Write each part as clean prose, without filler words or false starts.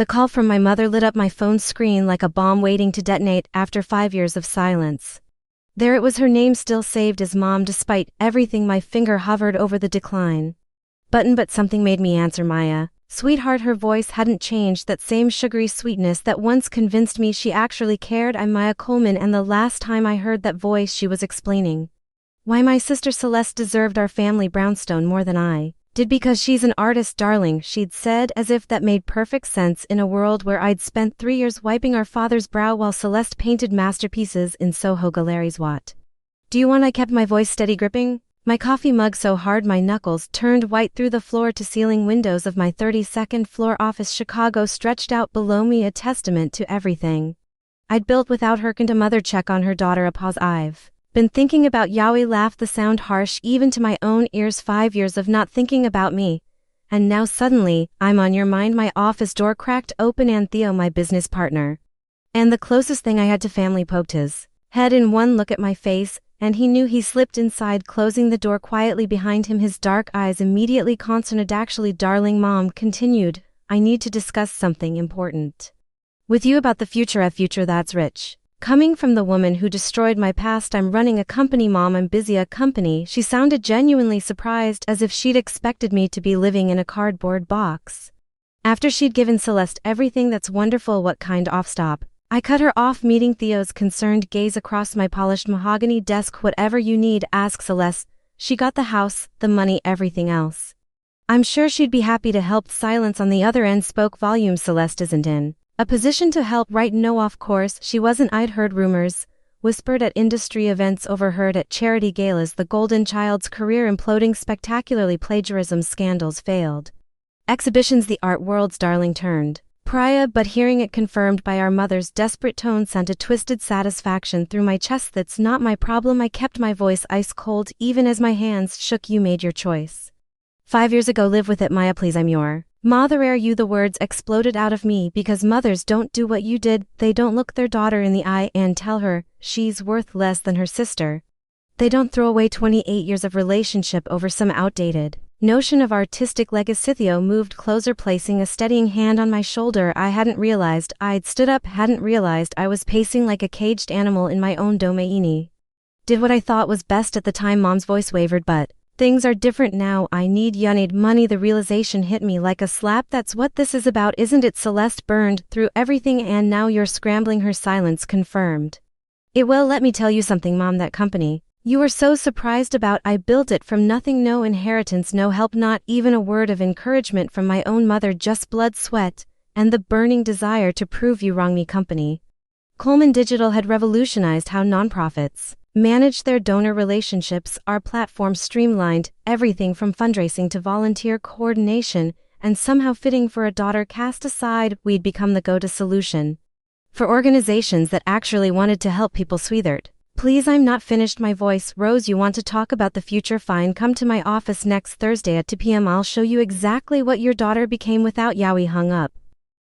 The call from my mother lit up my phone's screen like a bomb waiting to detonate after 5 years of silence. There it was, her name still saved as Mom despite everything. My finger hovered over the decline button, but something made me answer. Maya. Sweetheart, her voice hadn't changed, that same sugary sweetness that once convinced me she actually cared. I'm Maya Coleman, and the last time I heard that voice she was explaining why my sister Celeste deserved our family brownstone more than I did, because she's an artist, darling, she'd said, as if that made perfect sense in a world where I'd spent 3 years wiping our father's brow while Celeste painted masterpieces in Soho Galleries. What do you want? I kept my voice steady, gripping my coffee mug so hard my knuckles turned white through the floor-to-ceiling windows of my 32nd floor office. Chicago stretched out below me, a testament to everything I'd built without her. Can a mother check on her daughter? A pause. I've been thinking about Yowie laughed, the sound harsh even to my own ears. 5 years of not thinking about me, and now suddenly, I'm on your mind. My office door cracked open and Theo, my business partner, and the closest thing I had to family, poked his head in. One look at my face, and he knew. He slipped inside, closing the door quietly behind him, his dark eyes immediately concerned. Actually, darling, Mom continued, I need to discuss something important with you about the future. A future that's rich, coming from the woman who destroyed my past. I'm running a company, Mom. I'm busy. A company? She sounded genuinely surprised, as if she'd expected me to be living in a cardboard box after she'd given Celeste everything. That's wonderful. What kind? Off. Stop. I cut her off, meeting Theo's concerned gaze across my polished mahogany desk. Whatever you need, ask Celeste. She got the house, the money, everything else. I'm sure she'd be happy to help. Silence on the other end spoke volumes. Celeste isn't in a position to help right now. Of course she wasn't. I'd heard rumors, whispered at industry events, overheard at charity galas. The golden child's career imploding spectacularly. Plagiarism scandals, failed exhibitions, the art world's darling turned pariah. But hearing it confirmed by our mother's desperate tone sent a twisted satisfaction through my chest. That's not my problem. I kept my voice ice cold even as my hands shook. You made your choice 5 years ago. Live with it, Maya, please. I'm your mother. Are you? The words exploded out of me because mothers don't do what you did. They don't look their daughter in the eye and tell her she's worth less than her sister. They don't throw away 28 years of relationship over some outdated notion of artistic legacy. Theo moved closer, placing a steadying hand on my shoulder. I hadn't realized I'd stood up, hadn't realized I was pacing like a caged animal in my own domain. Did what I thought was best at the time. Mom's voice wavered, but things are different now. I need money. The realization hit me like a slap. That's what this is about, isn't it? Celeste burned through everything and now you're scrambling. Her silence confirmed it. Well, let me tell you something, Mom. That company you were so surprised about, I built it from nothing. No inheritance, no help, not even a word of encouragement from my own mother, just blood, sweat, and the burning desire to prove you wrong. Me company Coleman Digital had revolutionized how nonprofits managed their donor relationships. Our platform streamlined everything from fundraising to volunteer coordination, and somehow, fitting for a daughter cast aside, we'd become the go-to solution for organizations that actually wanted to help people. Sweetheart, please, I'm not finished. My voice rose. You want to talk about the future? Fine, come to my office next Thursday at 2 p.m. I'll show you exactly what your daughter became without. Yowie hung up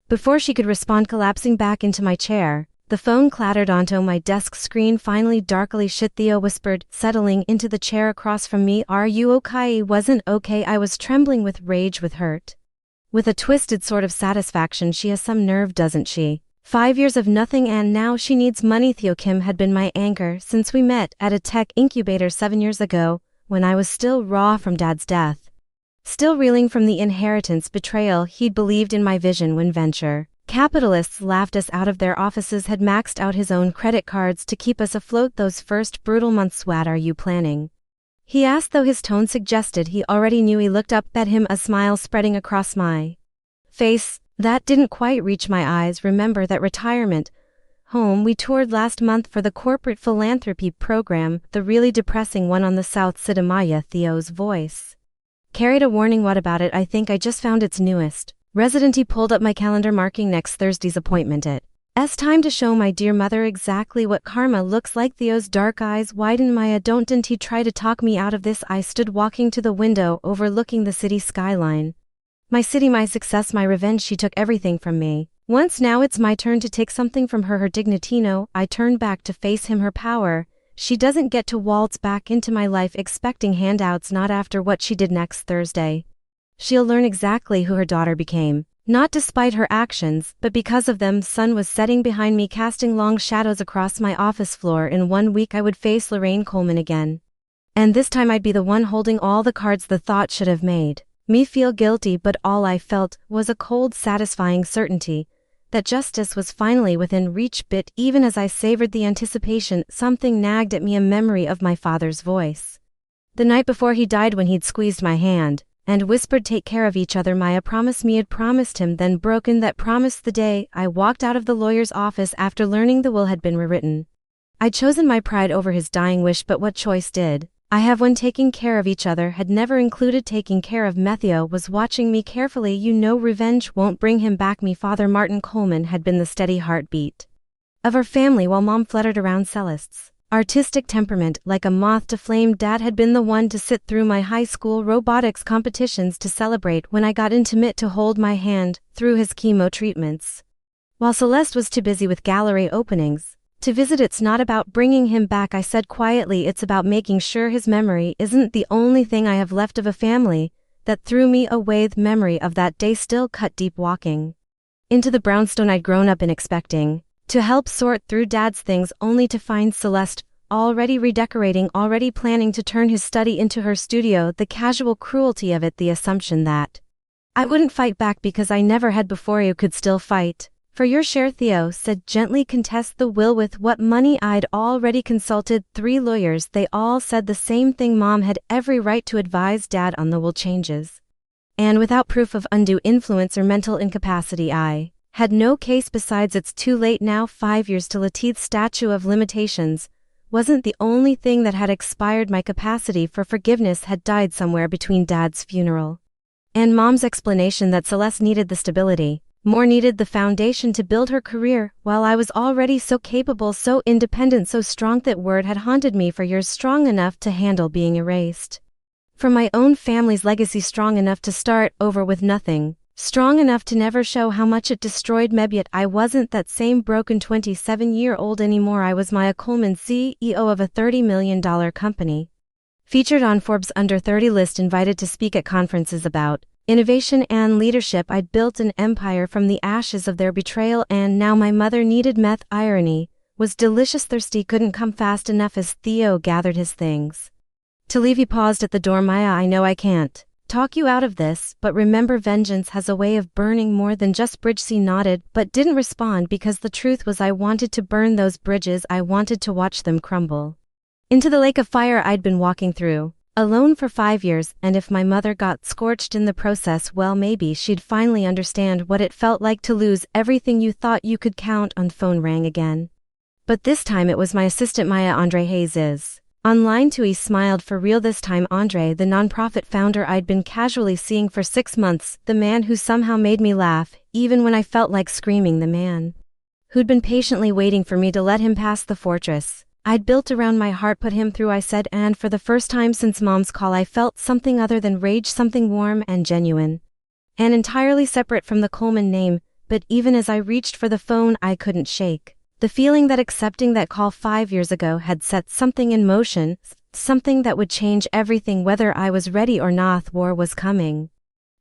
before she could respond, collapsing back into my chair. The phone clattered onto my desk screen, finally darkly shut. Theo whispered, settling into the chair across from me. Are you okay? Wasn't okay. I was trembling with rage, with hurt, with a twisted sort of satisfaction. She has some nerve, doesn't she? 5 years of nothing and now she needs money. Theo Kim had been my anchor since we met at a tech incubator 7 years ago, when I was still raw from Dad's death, still reeling from the inheritance betrayal. He'd believed in my vision when venture capitalists laughed us out of their offices, had maxed out his own credit cards to keep us afloat those first brutal months. What are you planning? He asked, though his tone suggested he already knew. He looked up at him, a smile spreading across my face that didn't quite reach my eyes. Remember that retirement home we toured last month for the corporate philanthropy program, the really depressing one on the South Side? Maya, Theo's voice carried a warning. What about it? I think I just found its newest resident. He pulled up my calendar, marking next Thursday's appointment. It's time to show my dear mother exactly what karma looks like. Theo's dark eyes widened. Maya, didn't he try to talk me out of this? I stood, walking to the window overlooking the city skyline. My city, my success, my revenge. She took everything from me once, now it's my turn to take something from her. Her dignity. No, I turned back to face him. Her power. She doesn't get to waltz back into my life expecting handouts, not after what she did next Thursday. She'll learn exactly who her daughter became. Not despite her actions, but because of them. Sun was setting behind me, casting long shadows across my office floor. In 1 week I would face Lorraine Coleman again. And this time I'd be the one holding all the cards. The thought should have made me feel guilty, but all I felt was a cold, satisfying certainty that justice was finally within reach. But even as I savored the anticipation, something nagged at me, a memory of my father's voice. The night before he died, when he'd squeezed my hand and whispered, "Take care of each other, Maya." Promise me had promised him, then broken that promise the day I walked out of the lawyer's office after learning the will had been rewritten. I'd chosen my pride over his dying wish, but what choice did I have when taking care of each other had never included taking care of Metheo? Was watching me carefully. "You know revenge won't bring him back." Me father Martin Coleman had been the steady heartbeat of our family while Mom fluttered around Celeste's artistic temperament like a moth to flame. Dad had been the one to sit through my high school robotics competitions, to celebrate when I got intimate, to hold my hand through his chemo treatments, while Celeste was too busy with gallery openings to visit. "It's not about bringing him back," I said quietly. "It's about making sure his memory isn't the only thing I have left of a family that threw me away." The memory of that day still cut deep. Walking into the brownstone I'd grown up in, expecting to help sort through Dad's things, only to find Celeste already redecorating, already planning to turn his study into her studio. The casual cruelty of it, the assumption that I wouldn't fight back because I never had before. "You could still fight for your share," Theo said gently. "Contest the will with what money?" I'd already consulted 3 lawyers. They all said the same thing: Mom had every right to advise Dad on the will changes, and without proof of undue influence or mental incapacity, I had no case. Besides, it's too late now. 5 years to Letith's statute of limitations wasn't the only thing that had expired. My capacity for forgiveness had died somewhere between Dad's funeral and Mom's explanation that Celeste needed the stability, more needed the foundation to build her career, while I was already so capable, so independent, so strong. That word had haunted me for years, strong enough to handle being erased from my own family's legacy, strong enough to start over with nothing, strong enough to never show how much it destroyed me. Yet I wasn't that same broken 27-year-old anymore. I was Maya Coleman, CEO of a $30 million company, featured on Forbes' Under 30 list, invited to speak at conferences about innovation and leadership. I'd built an empire from the ashes of their betrayal, and now my mother needed meth. Irony was delicious. Thirsty couldn't come fast enough. As Theo gathered his things to leave, he paused at the door. "Maya, I know I can't talk you out of this, but remember, vengeance has a way of burning more than just bridges." She nodded, but didn't respond, because the truth was I wanted to burn those bridges. I wanted to watch them crumble into the lake of fire I'd been walking through alone for 5 years. And if my mother got scorched in the process, well, maybe she'd finally understand what it felt like to lose everything you thought you could count on. Phone rang again, but this time it was my assistant Maya. "Andre Hayes is on line 2. He smiled. "For real this time?" Andre, the nonprofit founder I'd been casually seeing for 6 months, the man who somehow made me laugh even when I felt like screaming, the man who'd been patiently waiting for me to let him pass the fortress I'd built around my heart. "Put him through," I said, and for the first time since Mom's call I felt something other than rage, something warm and genuine, and entirely separate from the Coleman name. But even as I reached for the phone, I couldn't shake the feeling that accepting that call 5 years ago had set something in motion, something that would change everything. Whether I was ready or not, war was coming.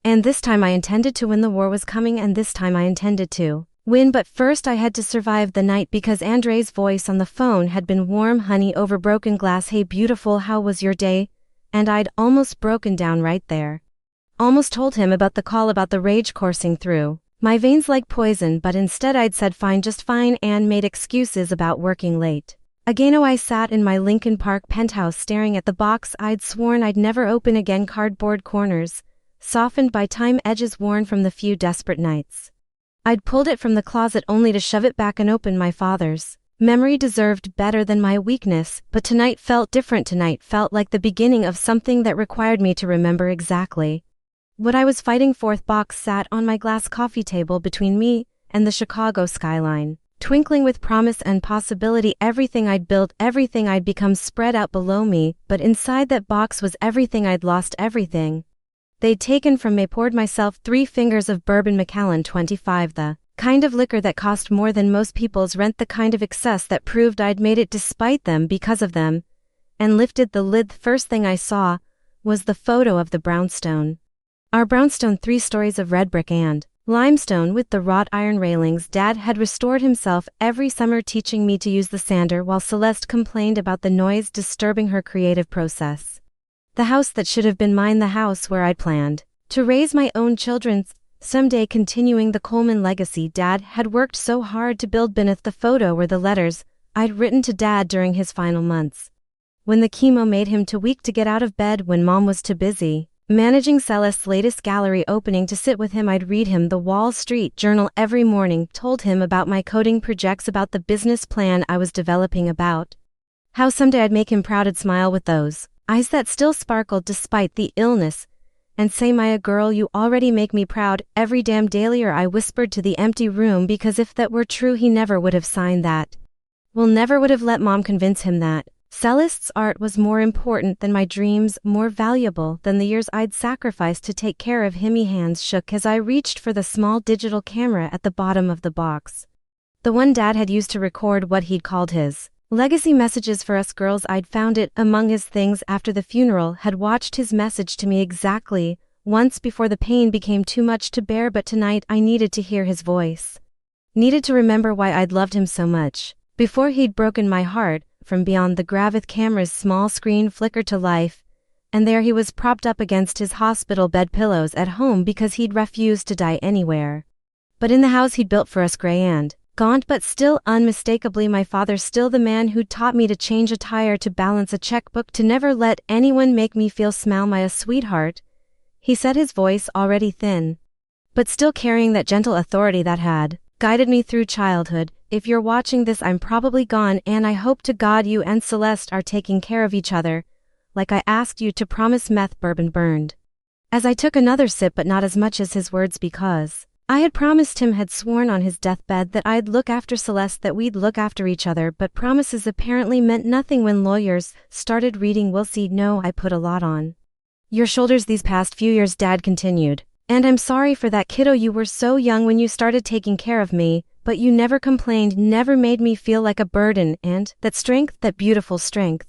And this time I intended to win. The war was coming, and this time I intended to win. But first I had to survive the night, because Andre's voice on the phone had been warm honey over broken glass. "Hey beautiful, how was your day?" And I'd almost broken down right there. Almost told him about the call, about the rage coursing through my veins like poison, but instead I'd said fine, just fine, and made excuses about working late. Again, I sat in my Lincoln Park penthouse staring at the box I'd sworn I'd never open again. Cardboard corners, softened by time, edges worn from the few desperate nights I'd pulled it from the closet only to shove it back and open. My father's memory deserved better than my weakness, but tonight felt different. Tonight felt like the beginning of something that required me to remember exactly what I was fighting for. The box sat on my glass coffee table between me and the Chicago skyline, twinkling with promise and possibility. Everything I'd built, everything I'd become spread out below me, but inside that box was everything I'd lost, everything they'd taken from me. Poured myself 3 fingers of bourbon Macallan 25, the kind of liquor that cost more than most people's rent, the kind of excess that proved I'd made it despite them, because of them, and lifted the lid. The first thing I saw was the photo of the brownstone. Our brownstone, 3 stories of red brick and limestone with the wrought iron railings. Dad had restored himself every summer, teaching me to use the sander while Celeste complained about the noise disturbing her creative process. The house that should have been mine, the house where I'd planned to raise my own children, someday, continuing the Coleman legacy Dad had worked so hard to build. Beneath the photo were the letters I'd written to Dad during his final months, when the chemo made him too weak to get out of bed, when Mom was too busy managing Celeste's latest gallery opening to sit with him. I'd read him the Wall Street Journal every morning, told him about my coding projects, about the business plan I was developing, about how someday I'd make him proud. I'd smile with those eyes that still sparkled despite the illness, and say, "Maya girl, you already make me proud every damn daily." Or I whispered to the empty room, because if that were true, he never would have signed that. Well, never would have let Mom convince him that Celeste's art was more important than my dreams, more valuable than the years I'd sacrificed to take care of him. My hands shook as I reached for the small digital camera at the bottom of the box, the one Dad had used to record what he'd called his legacy messages for us girls. I'd found it among his things after the funeral, had watched his message to me exactly once before the pain became too much to bear. But tonight I needed to hear his voice, needed to remember why I'd loved him so much before he'd broken my heart. From beyond the Gravith camera's small screen flickered to life, and there he was, propped up against his hospital bed pillows at home, because he'd refused to die anywhere but in the house he'd built for us. Gray and gaunt, but still unmistakably my father, still the man who'd taught me to change a tire, to balance a checkbook, to never let anyone make me feel small. "My sweetheart," he said, his voice already thin, but still carrying that gentle authority that had guided me through childhood. "If you're watching this, I'm probably gone, and I hope to God you and Celeste are taking care of each other, like I asked you to promise." Meth bourbon burned as I took another sip, but not as much as his words, because I had promised him, had sworn on his deathbed, that I'd look after Celeste, that we'd look after each other. But promises apparently meant nothing when lawyers started reading. "We'll see." "No, I put a lot on your shoulders these past few years," Dad continued, "and I'm sorry for that, kiddo. You were so young when you started taking care of me, but you never complained, never made me feel like a burden, and that strength, that beautiful strength,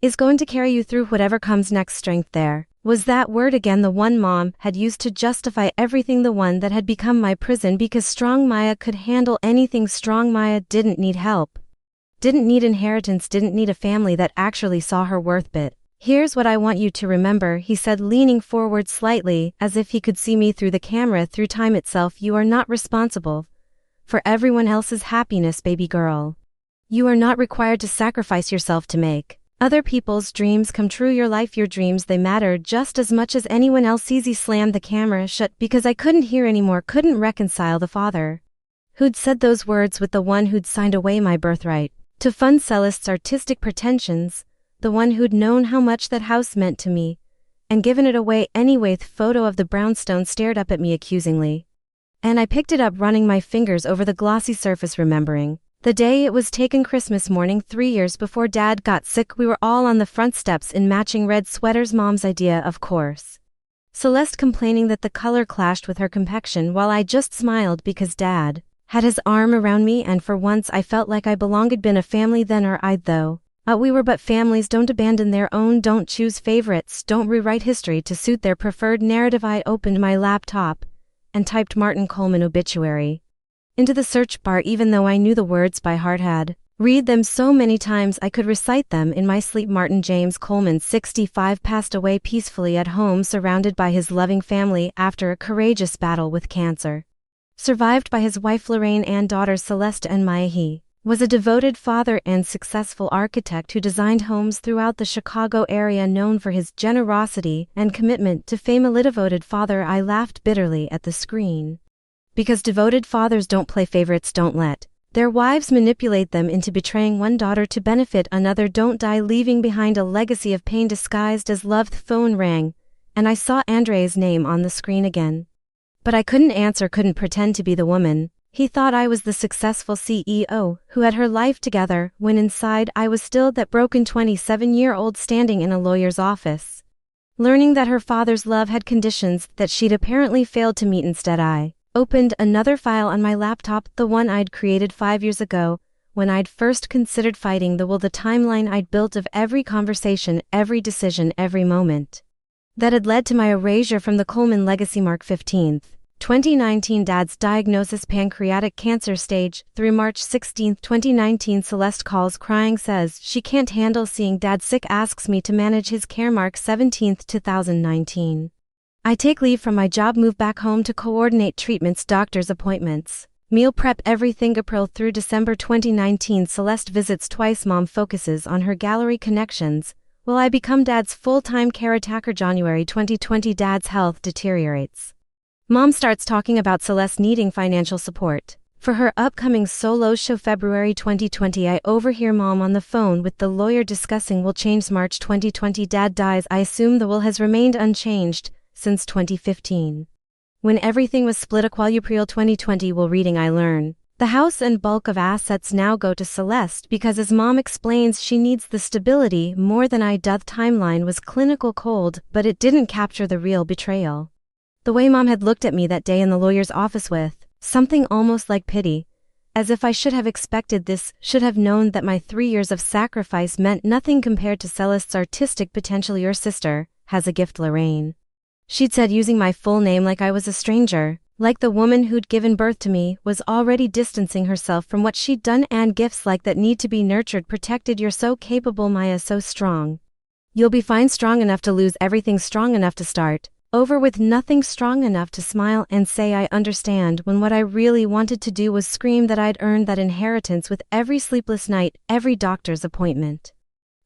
is going to carry you through whatever comes next." Strength, there was that word again, the one Mom had used to justify everything, the one that had become my prison, because strong Maya could handle anything. Strong Maya didn't need help, didn't need inheritance, didn't need a family that actually saw her worth. "But here's what I want you to remember," he said, leaning forward slightly as if he could see me through the camera, through time itself. "You are not responsible for everyone else's happiness, baby girl. You are not required to sacrifice yourself to make other people's dreams come true. Your life, your dreams, they matter just as much as anyone else." He slammed the camera shut because I couldn't hear anymore, couldn't reconcile the father who'd said those words with the one who'd signed away my birthright to fund Celeste's artistic pretensions, the one who'd known how much that house meant to me and given it away anyway. The photo of the brownstone stared up at me accusingly, and I picked it up, running my fingers over the glossy surface, remembering the day it was taken, Christmas morning 3 years before Dad got sick. We were all on the front steps in matching red sweaters, Mom's idea, of course. Celeste complaining that the color clashed with her complexion, while I just smiled because Dad had his arm around me, and for once I felt like I belonged. Had been a family then, or I'd, though. We were but families. Don't abandon their own, don't choose favorites, don't rewrite history to suit their preferred narrative. I opened my laptop and typed Martin Coleman obituary into the search bar, even though I knew the words by heart, had read them so many times I could recite them in my sleep. Martin James Coleman, 65, passed away peacefully at home, surrounded by his loving family after a courageous battle with cancer. Survived by his wife Lorraine and daughters Celeste and Maya, he was a devoted father and successful architect who designed homes throughout the Chicago area, known for his generosity and commitment to fame. A devoted father. I laughed bitterly at the screen, because devoted fathers don't play favorites, don't let their wives manipulate them into betraying one daughter to benefit another, don't die leaving behind a legacy of pain disguised as love. The phone rang, and I saw Andre's name on the screen again. But I couldn't answer, couldn't pretend to be the woman he thought I was, the successful CEO who had her life together, when inside I was still that broken 27-year-old standing in a lawyer's office, learning that her father's love had conditions that she'd apparently failed to meet. Instead, I opened another file on my laptop, the one I'd created 5 years ago, when I'd first considered fighting the will, the timeline I'd built of every conversation, every decision, every moment that had led to my erasure from the Coleman legacy. March 15th, 2019 Dad's diagnosis pancreatic cancer stage. Through March 16, 2019 Celeste calls crying, says she can't handle seeing Dad sick, asks me to manage his care. March 17, 2019. I take leave from my job, move back home to coordinate treatments, doctor's appointments, meal prep, everything. April through December 2019 Celeste visits twice. Mom focuses on her gallery connections, while I become Dad's full-time caretaker. January 2020 Dad's health deteriorates. Mom starts talking about Celeste needing financial support for her upcoming solo show. February 2020 I overhear Mom on the phone with the lawyer discussing will change. March 2020 Dad dies. I assume the will has remained unchanged since 2015, when everything was split equal. April 2020 will reading I learn the house and bulk of assets now go to Celeste because, as Mom explains, she needs the stability more than I doth. Timeline was clinical cold, but it didn't capture the real betrayal. The way Mom had looked at me that day in the lawyer's office with something almost like pity, as if I should have expected this, should have known that my 3 years of sacrifice meant nothing compared to Celeste's artistic potential. Your sister has a gift, Lorraine. She'd said, using my full name like I was a stranger, like the woman who'd given birth to me was already distancing herself from what she'd done. And gifts like that need to be nurtured, protected. You're so capable, Maya, so strong. You'll be fine, strong enough to lose everything, strong enough to start over with nothing, strong enough to smile and say I understand, when what I really wanted to do was scream that I'd earned that inheritance with every sleepless night, every doctor's appointment,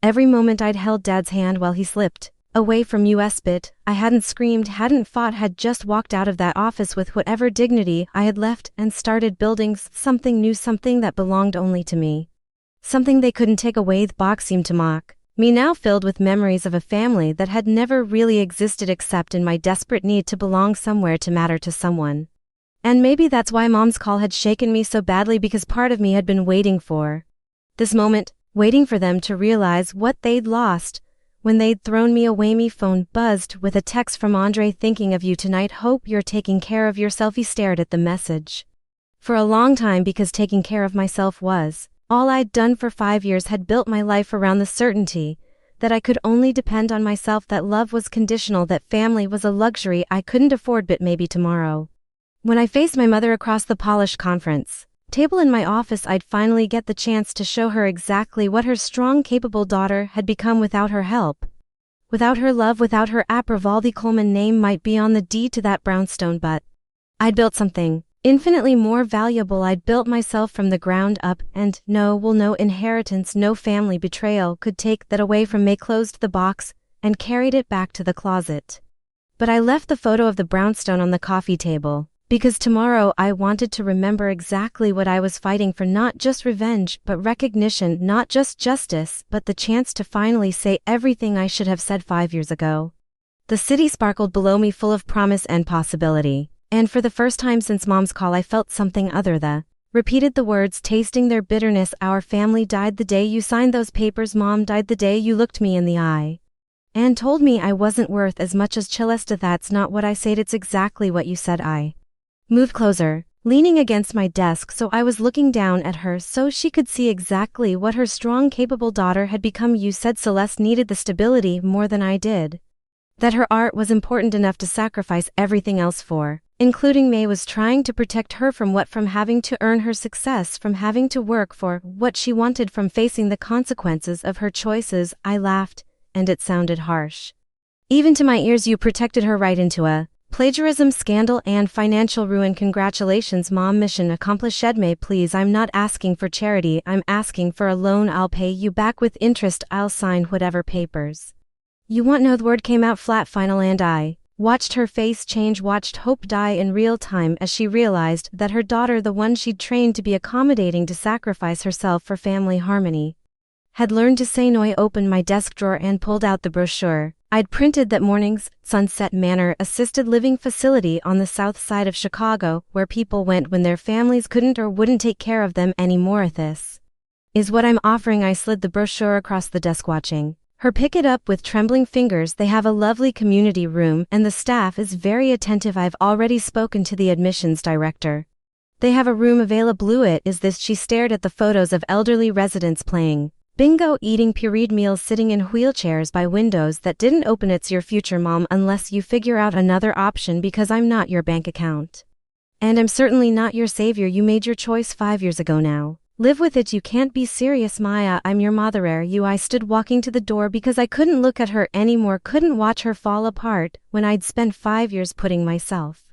every moment I'd held Dad's hand while he slipped away from US. But I hadn't screamed, hadn't fought, had just walked out of that office with whatever dignity I had left and started building something new, something that belonged only to me, something they couldn't take away. The box seemed to mock me now, filled with memories of a family that had never really existed except in my desperate need to belong somewhere, to matter to someone. And maybe that's why Mom's call had shaken me so badly, because part of me had been waiting for this moment, waiting for them to realize what they'd lost when they'd thrown me away. My phone buzzed with a text from Andre, thinking of you tonight, hope you're taking care of yourself. He stared at the message for a long time, because taking care of myself was all I'd done for 5 years, had built my life around the certainty that I could only depend on myself, that love was conditional, that family was a luxury I couldn't afford. But maybe tomorrow, when I faced my mother across the polished conference table in my office, I'd finally get the chance to show her exactly what her strong, capable daughter had become without her help, without her love, without her approval. The Coleman name might be on the deed to that brownstone, but I'd built something infinitely more valuable. I'd built myself from the ground up, and no inheritance, no family betrayal could take that away from me. Closed the box and carried it back to the closet. But I left the photo of the brownstone on the coffee table, because tomorrow I wanted to remember exactly what I was fighting for, not just revenge, but recognition, not just justice, but the chance to finally say everything I should have said 5 years ago. The city sparkled below me, full of promise and possibility. And for the first time since Mom's call, I felt something other. Repeated the words, tasting their bitterness. Our family died the day you signed those papers. Mom died the day you looked me in the eye and told me I wasn't worth as much as Celeste. That's not what I said, it's exactly what you said. I moved closer, leaning against my desk so I was looking down at her so she could see exactly what her strong, capable daughter had become. You said Celeste needed the stability more than I did, that her art was important enough to sacrifice everything else for, including May was trying to protect her from what? From having to earn her success, from having to work for what she wanted, from facing the consequences of her choices. I laughed, and it sounded harsh, even to my ears. You protected her right into a plagiarism scandal and financial ruin. Congratulations, Mom, mission accomplished. May, please, I'm not asking for charity, I'm asking for a loan. I'll pay you back with interest. I'll sign whatever papers you want. No, the word came out flat, final, and I watched her face change, watched hope die in real time as she realized that her daughter, the one she'd trained to be accommodating, to sacrifice herself for family harmony, had learned to say no. I opened my desk drawer and pulled out the brochure I'd printed that morning's Sunset Manor assisted living facility on the south side of Chicago, where people went when their families couldn't or wouldn't take care of them anymore. This is what I'm offering. I slid the brochure across the desk, watching her pick it up with trembling fingers. They have a lovely community room and the staff is very attentive. I've already spoken to the admissions director. They have a room available. It is this. She stared at the photos of elderly residents playing Bingo, eating pureed meals sitting in wheelchairs by windows that didn't open. It's your future mom unless you figure out another option, because I'm not your bank account. And I'm certainly not your savior. You made your choice 5 years ago now. Live with it. You can't be serious, Maya. I'm your mother. I stood walking to the door because I couldn't look at her anymore, couldn't watch her fall apart when I'd spent 5 years putting myself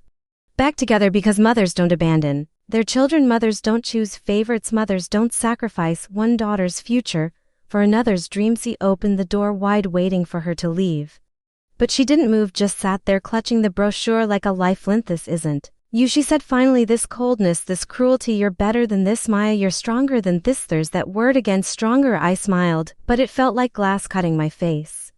back together, because mothers don't abandon their children. Mothers don't choose favorites. Mothers don't sacrifice one daughter's future for another's dream. She opened the door wide, waiting for her to leave. But she didn't move, just sat there clutching the brochure like a lifelint. This isn't you, she said finally. This coldness, this cruelty. You're better than this, Maya. You're stronger than this. There's that word again, stronger. I smiled, but it felt like glass cutting my face.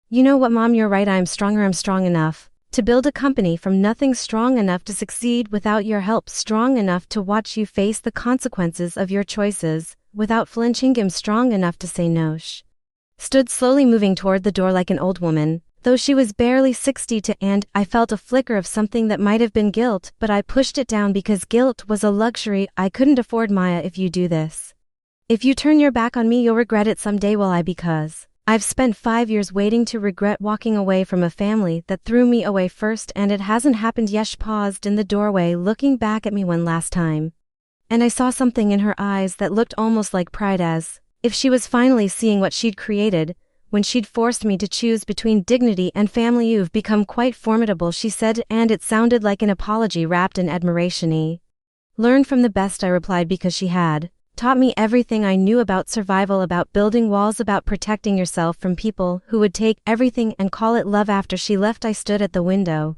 You know what, Mom, you're right. I'm stronger. I'm strong enough to build a company from nothing, strong enough to succeed without your help, strong enough to watch you face the consequences of your choices without flinching. I'm strong enough to say no. She stood slowly, moving toward the door like an old woman, though she was barely 60, and I felt a flicker of something that might have been guilt, but I pushed it down because guilt was a luxury I couldn't afford. Maya, if you do this, if you turn your back on me, you'll regret it someday. Will I? Because I've spent 5 years waiting to regret walking away from a family that threw me away first, and it hasn't happened yet. She paused in the doorway, looking back at me one last time, and I saw something in her eyes that looked almost like pride, as if she was finally seeing what she'd created when she'd forced me to choose between dignity and family. You've become quite formidable, she said, and it sounded like an apology wrapped in admiration. Learn from the best, I replied, because she had taught me everything I knew about survival, about building walls, about protecting yourself from people who would take everything and call it love. After she left, I stood at the window,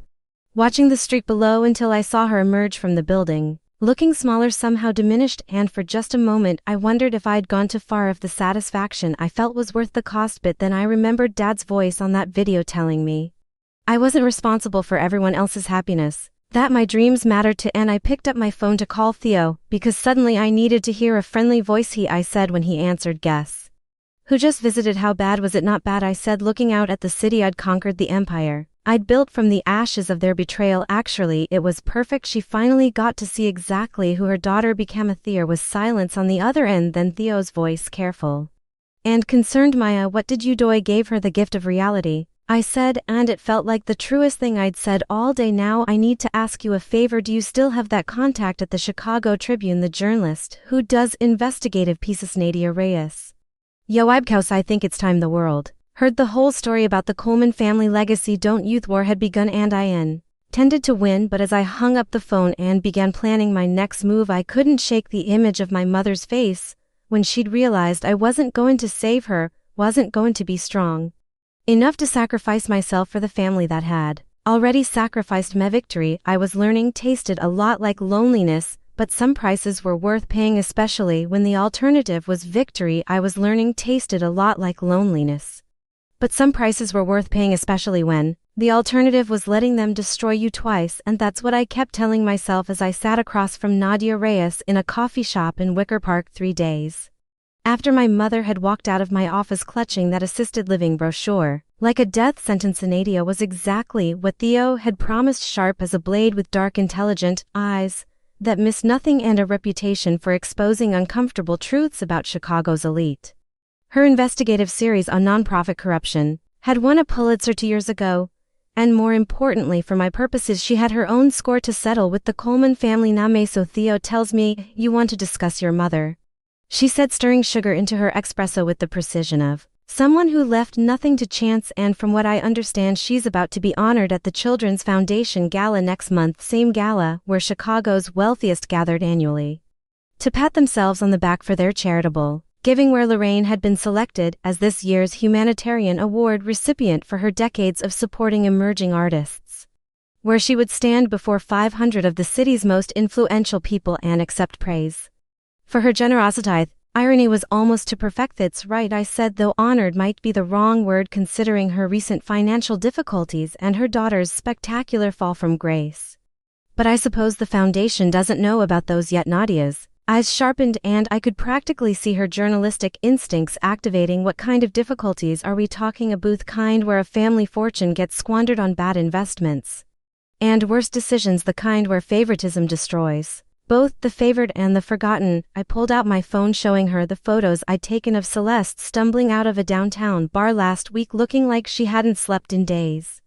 watching the street below until I saw her emerge from the building, looking smaller, somehow diminished, and for just a moment I wondered if I'd gone too far, if the satisfaction I felt was worth the cost. But then I remembered Dad's voice on that video telling me I wasn't responsible for everyone else's happiness, that my dreams mattered too, and I picked up my phone to call Theo, because suddenly I needed to hear a friendly voice. I said when he answered. Guess who just visited? How bad was it? Not bad, I said, looking out at the city. I'd conquered the empire I'd built from the ashes of their betrayal. Actually, it was perfect. She finally got to see exactly who her daughter became. There was silence on the other end, then Theo's voice, careful and concerned. Maya, what did you do? I gave her the gift of reality, I said, and it felt like the truest thing I'd said all day. Now I need to ask you a favor. Do you still have that contact at the Chicago Tribune, the journalist who does investigative pieces? Nadia Reyes. Yo, Ibkaus, I think it's time the world heard the whole story about the Coleman family legacy. Don't youth war had begun, and I intended to win, but as I hung up the phone and began planning my next move, I couldn't shake the image of my mother's face when she'd realized I wasn't going to save her, wasn't going to be strong enough to sacrifice myself for the family that had already sacrificed me. Victory, I was learning, tasted a lot like loneliness, but some prices were worth paying, especially when the alternative was victory. I was learning, tasted a lot like loneliness, but some prices were worth paying, especially when the alternative was letting them destroy you twice. And that's what I kept telling myself as I sat across from Nadia Reyes in a coffee shop in Wicker Park 3 days after my mother had walked out of my office clutching that assisted living brochure like a death sentence. Nadia was exactly what Theo had promised, sharp as a blade with dark, intelligent eyes that missed nothing, and a reputation for exposing uncomfortable truths about Chicago's elite. Her investigative series on nonprofit corruption had won a Pulitzer 2 years ago, and more importantly for my purposes, she had her own score to settle with the Coleman family. Name, so Theo tells me you want to discuss your mother, she said, stirring sugar into her espresso with the precision of someone who left nothing to chance. And from what I understand, she's about to be honored at the Children's Foundation Gala next month, same gala where Chicago's wealthiest gathered annually to pat themselves on the back for their charitable giving, where Lorraine had been selected as this year's humanitarian award recipient for her decades of supporting emerging artists, where she would stand before 500 of the city's most influential people and accept praise for her generosity. Irony was almost to perfect. That's right, I said, though honored might be the wrong word considering her recent financial difficulties and her daughter's spectacular fall from grace. But I suppose the foundation doesn't know about those yet. Nadia's eyes sharpened, and I could practically see her journalistic instincts activating. What kind of difficulties are we talking? A Booth kind where a family fortune gets squandered on bad investments, and worse decisions, the kind where favoritism destroys Both the favored and the forgotten. I pulled out my phone showing her the photos I'd taken of Celeste stumbling out of a downtown bar last week looking like she hadn't slept in days.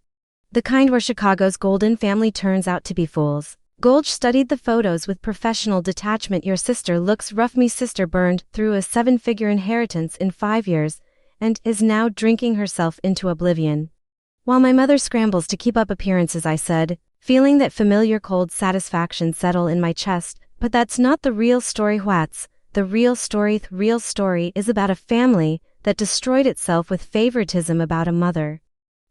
The kind where Chicago's golden family turns out to be fools. Golge studied the photos with professional detachment. Your sister looks rough. Me sister burned through a 7-figure inheritance in 5 years and is now drinking herself into oblivion. While my mother scrambles to keep up appearances, I said, feeling that familiar cold satisfaction settle in my chest, but that's not the real story. What's the real story? The real story is about a family that destroyed itself with favoritism, about a mother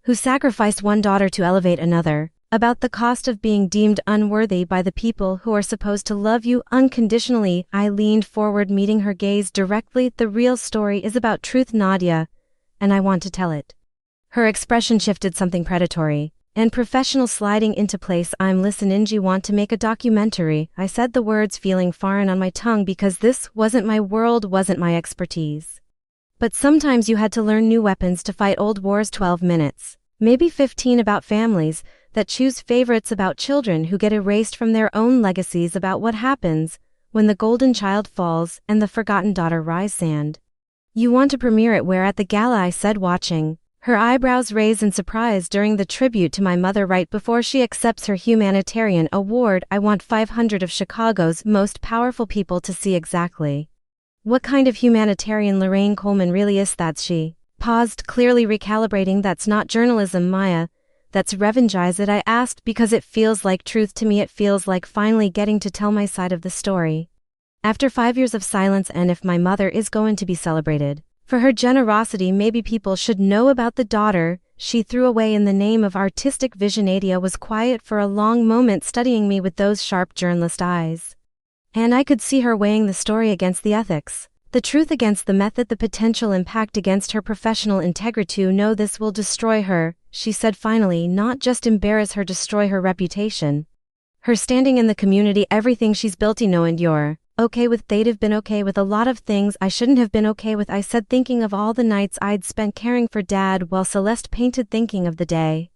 who sacrificed one daughter to elevate another, about the cost of being deemed unworthy by the people who are supposed to love you unconditionally. I leaned forward, meeting her gaze directly. The real story is about truth, Nadia, and I want to tell it. Her expression shifted, something predatory and professional sliding into place. I'm listening. You want to make a documentary? I said, the words feeling foreign on my tongue because this wasn't my world, wasn't my expertise. But sometimes you had to learn new weapons to fight old wars. 12 minutes, maybe 15, about families that choose favorites, about children who get erased from their own legacies, about what happens when the golden child falls and the forgotten daughter rise. Sand. You want to premiere it where? At the gala, I said, watching her eyebrows raise in surprise during the tribute to my mother right before she accepts her humanitarian award. I want 500 of Chicago's most powerful people to see exactly what kind of humanitarian Lorraine Coleman really is. That she paused, clearly recalibrating. That's not journalism, Maya. That's revenge. Is it? I asked, because it feels like truth to me. It feels like finally getting to tell my side of the story. After 5 years of silence, and if my mother is going to be celebrated for her generosity, maybe people should know about the daughter she threw away in the name of artistic vision. Nadia was quiet for a long moment, studying me with those sharp journalist eyes. And I could see her weighing the story against the ethics, the truth against the method, the potential impact against her professional integrity. No, this will destroy her, she said finally, not just embarrass her, destroy her reputation, her standing in the community, everything she's built. And you're okay with? They'd have been okay with a lot of things I shouldn't have been okay with, I said, thinking of all the nights I'd spent caring for Dad while Celeste painted, thinking of the day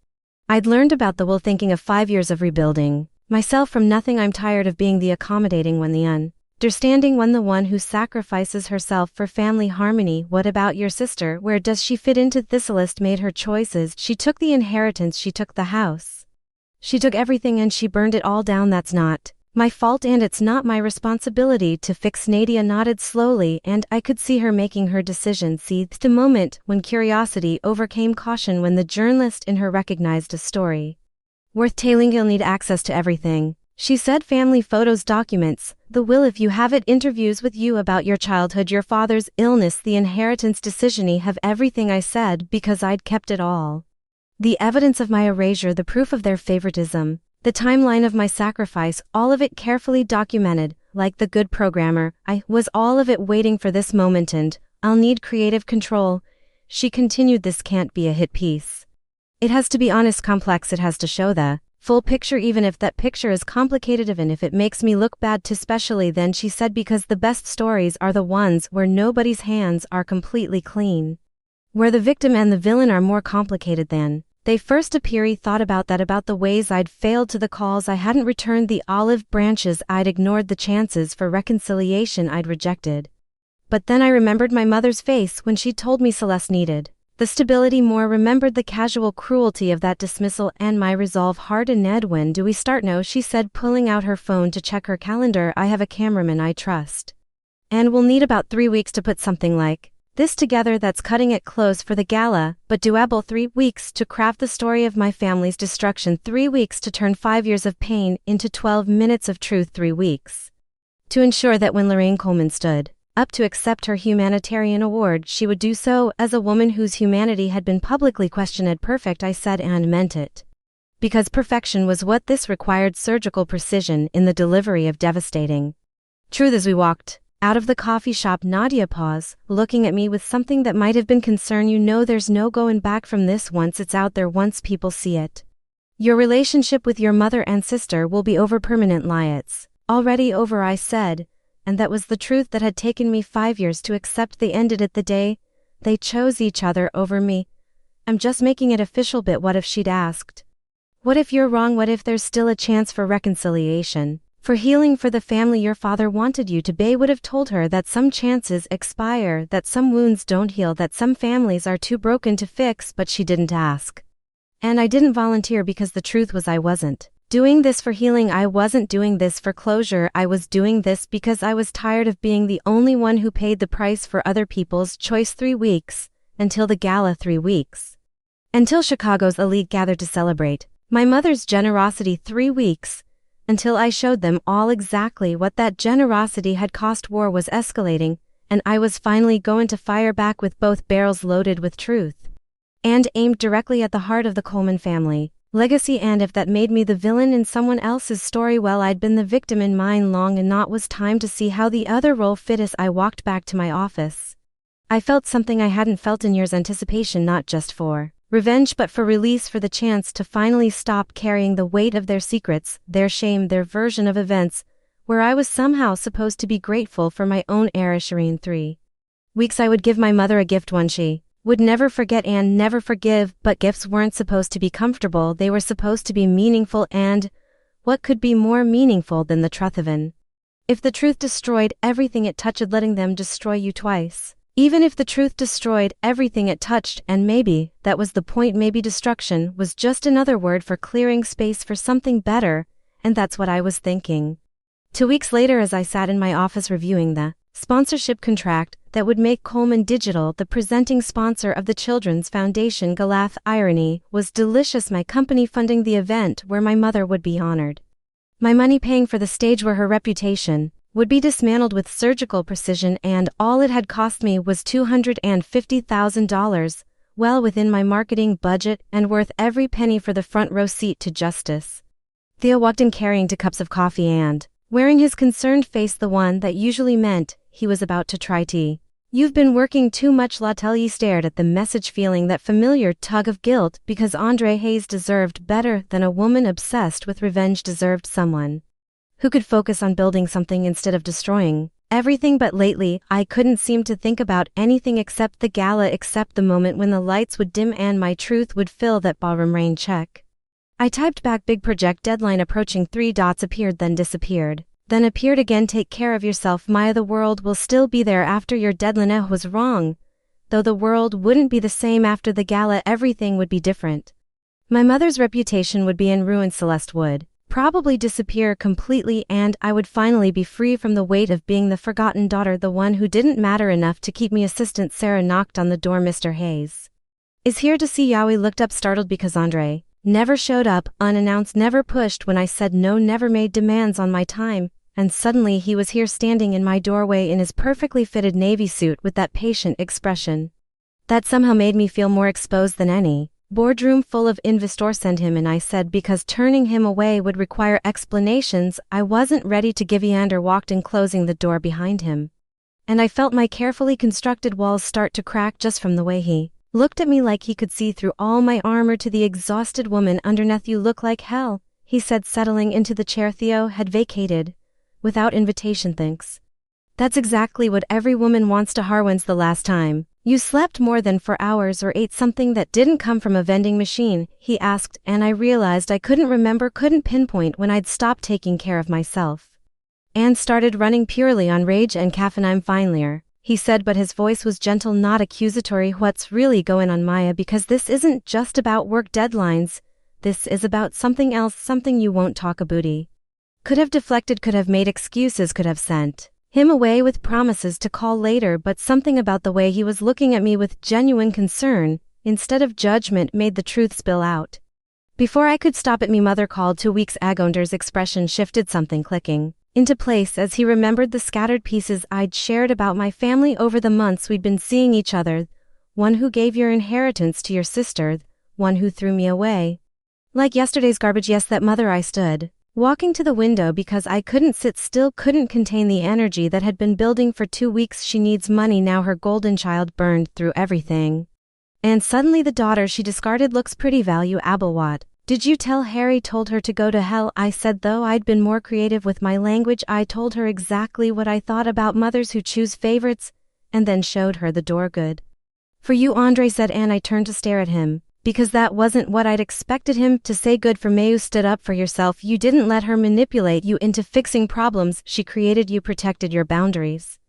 I'd learned about the will, thinking of 5 years of rebuilding myself from nothing. I'm tired of being the accommodating one, the understanding one, the one who sacrifices herself for family harmony. What about your sister? Where does she fit into? Celeste made her choices. She took the inheritance, she took the house, she took everything, and she burned it all down. That's not my fault, and it's not my responsibility to fix. Nadia nodded slowly, and I could see her making her decision. Seethed a moment when curiosity overcame caution, when the journalist in her recognized a story worth telling. You'll need access to everything, she said, family photos, documents, the will, if you have it, interviews with you about your childhood, your father's illness, the inheritance decision. I have everything, I said, because I'd kept it all. The evidence of my erasure, the proof of their favoritism, the timeline of my sacrifice, all of it carefully documented. Like the good programmer, I was all of it waiting for this moment, and I'll need creative control, she continued. This can't be a hit piece. It has to be honest, complex. It has to show the full picture, even if that picture is complicated, even if it makes me look bad too. Especially then, she said, because the best stories are the ones where nobody's hands are completely clean, where the victim and the villain are more complicated than they first appear. He thought about that, about the ways I'd failed to, the calls I hadn't returned, the olive branches I'd ignored, the chances for reconciliation I'd rejected. But then I remembered my mother's face when she told me Celeste needed the stability more, remembered the casual cruelty of that dismissal, and my resolve hardened. Ned, when do we start? No, she said, pulling out her phone to check her calendar. I have a cameraman I trust, and we'll need about 3 weeks to put something like this together. That's cutting it close for the gala, but doable. 3 weeks to craft the story of my family's destruction, 3 weeks to turn 5 years of pain into 12 minutes of truth, 3 weeks to ensure that when Lorraine Coleman stood up to accept her humanitarian award, she would do so as a woman whose humanity had been publicly questioned. Perfect, I said, and meant it, because perfection was what this required, surgical precision in the delivery of devastating truth. As we walked out of the coffee shop, Nadia paused, looking at me with something that might have been concern. You know, there's no going back from this. Once it's out there, once people see it, your relationship with your mother and sister will be over, permanent. It's already over, I said, and that was the truth that had taken me 5 years to accept. They ended it the day they chose each other over me. I'm just making it official. But what if she'd asked, what if you're wrong? What if there's still a chance for reconciliation? For healing for the family your father wanted you to be would have told her that some chances expire, that some wounds don't heal, that some families are too broken to fix, but she didn't ask. And I didn't volunteer because the truth was I wasn't doing this for healing. I wasn't doing this for closure. I was doing this because I was tired of being the only one who paid the price for other people's choice. 3 weeks, until the gala. 3 weeks. Until Chicago's elite gathered to celebrate my mother's generosity. 3 weeks. Until I showed them all exactly what that generosity had cost. War was escalating, and I was finally going to fire back with both barrels loaded with truth. And aimed directly at the heart of the Coleman family legacy. And if that made me the villain in someone else's story, well, I'd been the victim in mine long, and not was time to see how the other role fit. As I walked back to my office, I felt something I hadn't felt in years: anticipation, not just for revenge but for release, for the chance to finally stop carrying the weight of their secrets, their shame, their version of events, where I was somehow supposed to be grateful for my own error. Shireen. 3 weeks. I would give my mother a gift, one she would never forget and never forgive, but gifts weren't supposed to be comfortable, they were supposed to be meaningful. And what could be more meaningful than the truth of an? If the truth destroyed everything it touched, letting them destroy you twice. Even if the truth destroyed everything it touched, and maybe that was the point, maybe destruction was just another word for clearing space for something better, and that's what I was thinking. 2 weeks later, as I sat in my office reviewing the sponsorship contract that would make Coleman Digital the presenting sponsor of the Children's Foundation Galath. Irony was delicious, my company funding the event where my mother would be honored. My money paying for the stage where her reputation would be dismantled with surgical precision, and all it had cost me was $250,000, well within my marketing budget and worth every penny for the front row seat to justice. Theo walked in carrying 2 cups of coffee and wearing his concerned face, the one that usually meant he was about to try tea. "You've been working too much." L'Atelier stared at the message, feeling that familiar tug of guilt, because Andre Hayes deserved better than a woman obsessed with revenge, deserved someone who could focus on building something instead of destroying everything. But lately, I couldn't seem to think about anything except the gala, except the moment when the lights would dim and my truth would fill that ballroom. Rain check. I typed back, big project deadline approaching. 3 dots appeared, then disappeared, then appeared again. Take care of yourself, Maya. The world will still be there after your deadline. I was wrong, though. The world wouldn't be the same after the gala. Everything would be different. My mother's reputation would be in ruin. Celeste would probably disappear completely, and I would finally be free from the weight of being the forgotten daughter, the one who didn't matter enough to keep me. Assistant Sarah knocked on the door. "Mr. Hayes is here to see you." I looked up, startled because Andre never showed up, unannounced, never pushed when I said no, never made demands on my time, and suddenly he was here, standing in my doorway in his perfectly fitted navy suit with that patient expression that somehow made me feel more exposed than any boardroom full of investors. "Send him in," I said, because turning him away would require explanations I wasn't ready to give. Eander walked in, closing the door behind him, and I felt my carefully constructed walls start to crack just from the way he looked at me, like he could see through all my armor. To the exhausted woman underneath, "You look like hell," he said, settling into the chair Theo had vacated without invitation. "Thanks. That's exactly what every woman wants to hear. When's the last time you slept more than 4 hours or ate something that didn't come from a vending machine?" he asked, and I realized I couldn't remember, couldn't pinpoint when I'd stopped taking care of myself and started running purely on rage and caffeine. "I'm fine, Lear," he said, but his voice was gentle, not accusatory. "What's really going on, Maya? Because this isn't just about work deadlines. This is about something else, something you won't talk about." He could have deflected, could have made excuses, could have sent him away with promises to call later, but something about the way he was looking at me with genuine concern instead of judgment made the truth spill out. Before I could stop it, me mother called. 2 weeks. Agonder's expression shifted, something clicking into place as he remembered the scattered pieces I'd shared about my family over the months we'd been seeing each other. "One who gave your inheritance to your sister, one who threw me away like yesterday's garbage." "Yes, that mother." I stood, walking to the window because I couldn't sit still, couldn't contain the energy that had been building for 2 weeks. "She needs money now. Her golden child burned through everything. And suddenly the daughter she discarded looks pretty valuable. What did you tell Harry?" "Told her to go to hell," I said, though I'd been more creative with my language. "I told her exactly what I thought about mothers who choose favorites, and then showed her the door. Good for you," Andre said, and I turned to stare at him. because that wasn't what I'd expected him to say. Good for you, stood up for yourself. You didn't let her manipulate you into fixing problems she created. You protected your boundaries.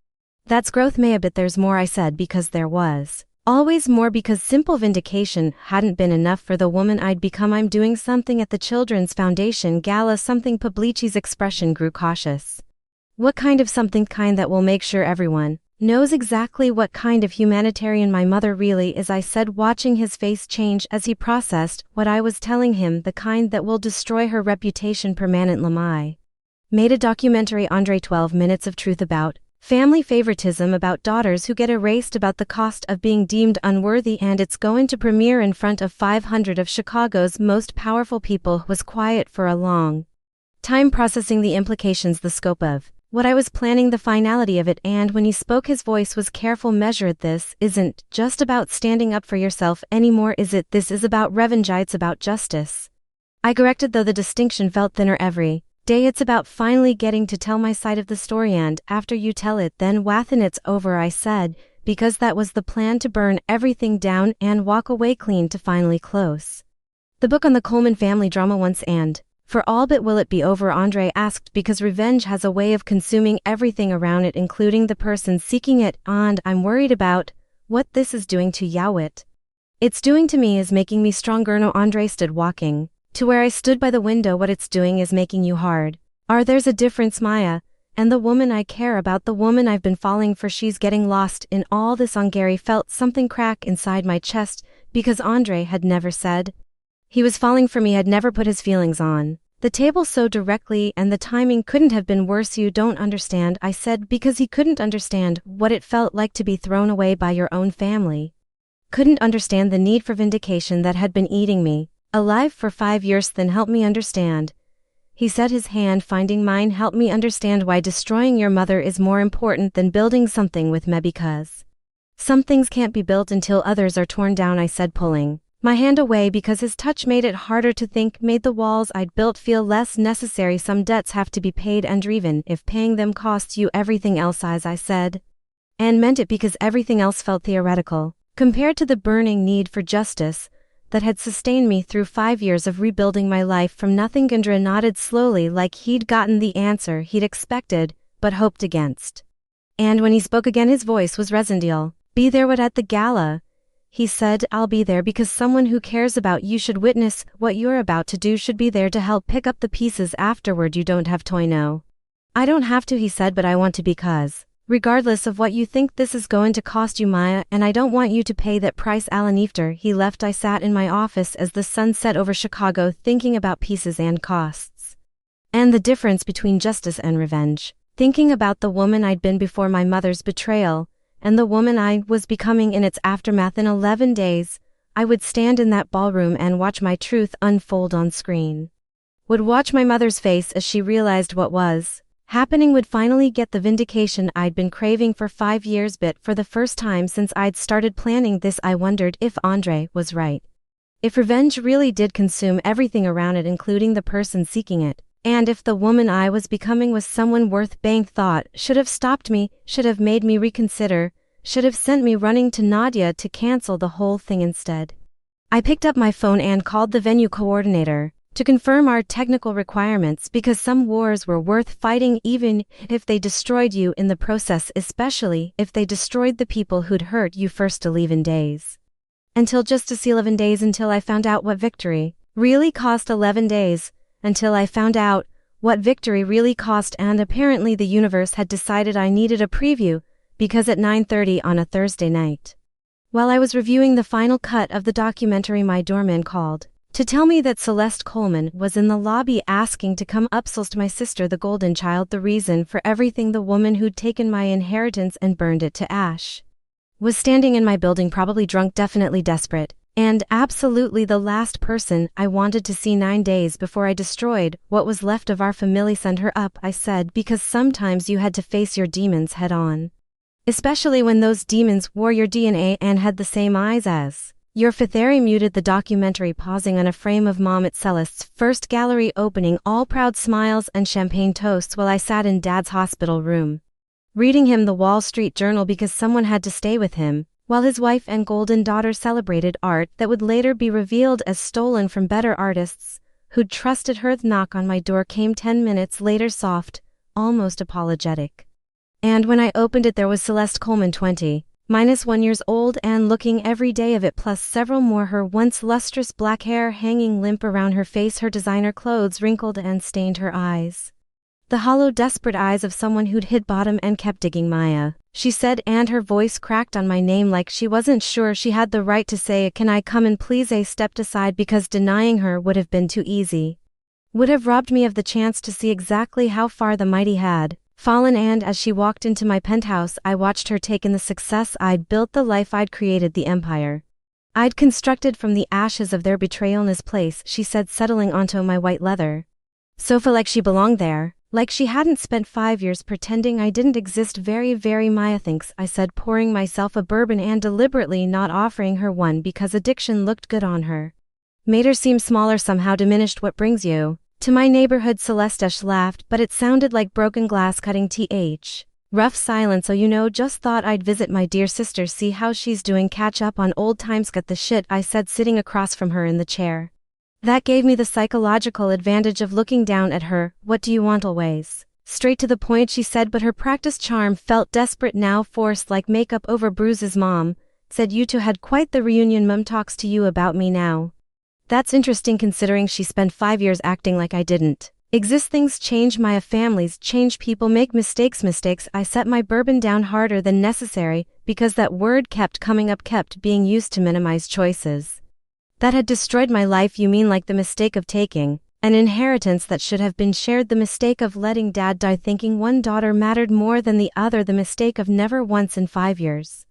That's growth, Maya, but there's more, I said, because there was always more, because simple vindication hadn't been enough for the woman I'd become. I'm doing something at the Children's Foundation Gala, something. Publici's expression grew cautious. What kind of something? Kind that will make sure everyone knows exactly what kind of humanitarian my mother really is, I said, watching his face change as he processed what I was telling him. The kind that will destroy her reputation permanently. I made a documentary, Andre, 12 minutes of truth about family favoritism, about daughters who get erased, about the cost of being deemed unworthy, and it's going to premiere in front of 500 of Chicago's most powerful people. Was quiet for a long time, processing the implications, the scope of what I was planning, the finality of it, and when he spoke his voice was careful, measured. This isn't just about standing up for yourself anymore, is it? This is about revenge. It's about justice, I corrected, though the distinction felt thinner every day. It's about finally getting to tell my side of the story, and after you tell it, then Wathen, it's over, I said, because that was the plan, to burn everything down and walk away clean, to finally close the book on the Coleman family drama once and for all. But will it be over, Andre asked, because revenge has a way of consuming everything around it, including the person seeking it, and I'm worried about what this is doing to Yawit. It's doing to me is making me stronger. No, Andre stood, walking to where I stood by the window. What it's doing is making you hard. There's a difference, Maya, and the woman I care about, the woman I've been falling for, she's getting lost in all this. On Gary felt something crack inside my chest, because Andre had never said he was falling for me, had never put his feelings on the table so directly, and the timing couldn't have been worse. You don't understand, I said, because he couldn't understand what it felt like to be thrown away by your own family. Couldn't understand the need for vindication that had been eating me alive for 5 years. Then help me understand, he said, his hand finding mine. Help me understand why destroying your mother is more important than building something with me, because some things can't be built until others are torn down, I said, pulling my hand away because his touch made it harder to think, made the walls I'd built feel less necessary. Some debts have to be paid, and even if paying them costs you everything else, as I said, and meant it, because everything else felt theoretical compared to the burning need for justice that had sustained me through 5 years of rebuilding my life from nothing. Gundra nodded slowly, like he'd gotten the answer he'd expected but hoped against. And when he spoke again, his voice was resonant. I'll be there. What, at the gala? He said. I'll be there because someone who cares about you should witness what you're about to do, should be there to help pick up the pieces afterward. You don't have to. No, I don't have to, he said, but I want to, because regardless of what you think this is going to cost you, Maya, and I don't want you to pay that price. Alan, after he left, I sat in my office as the sun set over Chicago, thinking about pieces and costs, and the difference between justice and revenge, thinking about the woman I'd been before my mother's betrayal, and the woman I was becoming in its aftermath. In 11 days, I would stand in that ballroom and watch my truth unfold on screen. Would watch my mother's face as she realized what was happening, would finally get the vindication I'd been craving for 5 years. But for the first time since I'd started planning this, I wondered if Andre was right. If revenge really did consume everything around it, including the person seeking it, and if the woman I was becoming was someone worth bang. Thought should have stopped me, should have made me reconsider, should have sent me running to Nadia to cancel the whole thing. Instead, I picked up my phone and called the venue coordinator to confirm our technical requirements, because some wars were worth fighting, even if they destroyed you in the process, especially if they destroyed the people who'd hurt you first. 11 days. Just 11 days until I found out what victory really cost. 11 days until I found out what victory really cost, and apparently the universe had decided I needed a preview, because at 9:30 on a Thursday night, while I was reviewing the final cut of the documentary, my doorman called to tell me that Celeste Coleman was in the lobby asking to come up. Celeste, my sister, the golden child, the reason for everything, the woman who'd taken my inheritance and burned it to ash, was standing in my building, probably drunk, definitely desperate, and absolutely the last person I wanted to see. 9 days before I destroyed what was left of our family. Send her up, I said, because sometimes you had to face your demons head on, especially when those demons wore your DNA and had the same eyes as your Fitheri. Muted the documentary, pausing on a frame of Mom at Celeste's first gallery opening, all proud smiles and champagne toasts, while I sat in Dad's hospital room, reading him the Wall Street Journal, because someone had to stay with him while his wife and golden daughter celebrated art that would later be revealed as stolen from better artists, who'd trusted her. The knock on my door came 10 minutes later, soft, almost apologetic. And when I opened it, there was Celeste Coleman, 20-1 years old and looking every day of it, plus several more, her once lustrous black hair hanging limp around her face, her designer clothes wrinkled and stained, her eyes the hollow, desperate eyes of someone who'd hit bottom and kept digging. "Maya," she said, and her voice cracked on my name like she wasn't sure she had the right to say it. "Can I come in, please?" I stepped aside because denying her would have been too easy. Would have robbed me of the chance to see exactly how far the mighty had fallen, and as she walked into my penthouse, I watched her take in the success I'd built, the life I'd created, the empire I'd constructed from the ashes of their betrayal. "In this place," she said, settling onto my white leather sofa like she belonged there, like she hadn't spent 5 years pretending I didn't exist. Very Maya, thanks," I said, pouring myself a bourbon and deliberately not offering her one because addiction looked good on her. Made her seem smaller, somehow diminished. "What brings you to my neighborhood?" Celeste laughed, but it sounded like broken glass cutting. Rough silence. "Oh, you know, just thought I'd visit my dear sister, see how she's doing, catch up on old times." "Got the shit," I said, sitting across from her in the chair. That gave me the psychological advantage of looking down at her. "What do you want?" "Always straight to the point," she said, but her practiced charm felt desperate now, forced like makeup over bruises. "Mom said you two had quite the reunion. Mom talks to you about me now." "That's interesting, considering she spent 5 years acting like I didn't exist." "Things change, Maya. Families change, people make mistakes." I set my bourbon down harder than necessary, because that word kept coming up, kept being used to minimize choices that had destroyed my life. "You mean like the mistake of taking an inheritance that should have been shared, the mistake of letting Dad die, thinking one daughter mattered more than the other, the mistake of never once in 5 years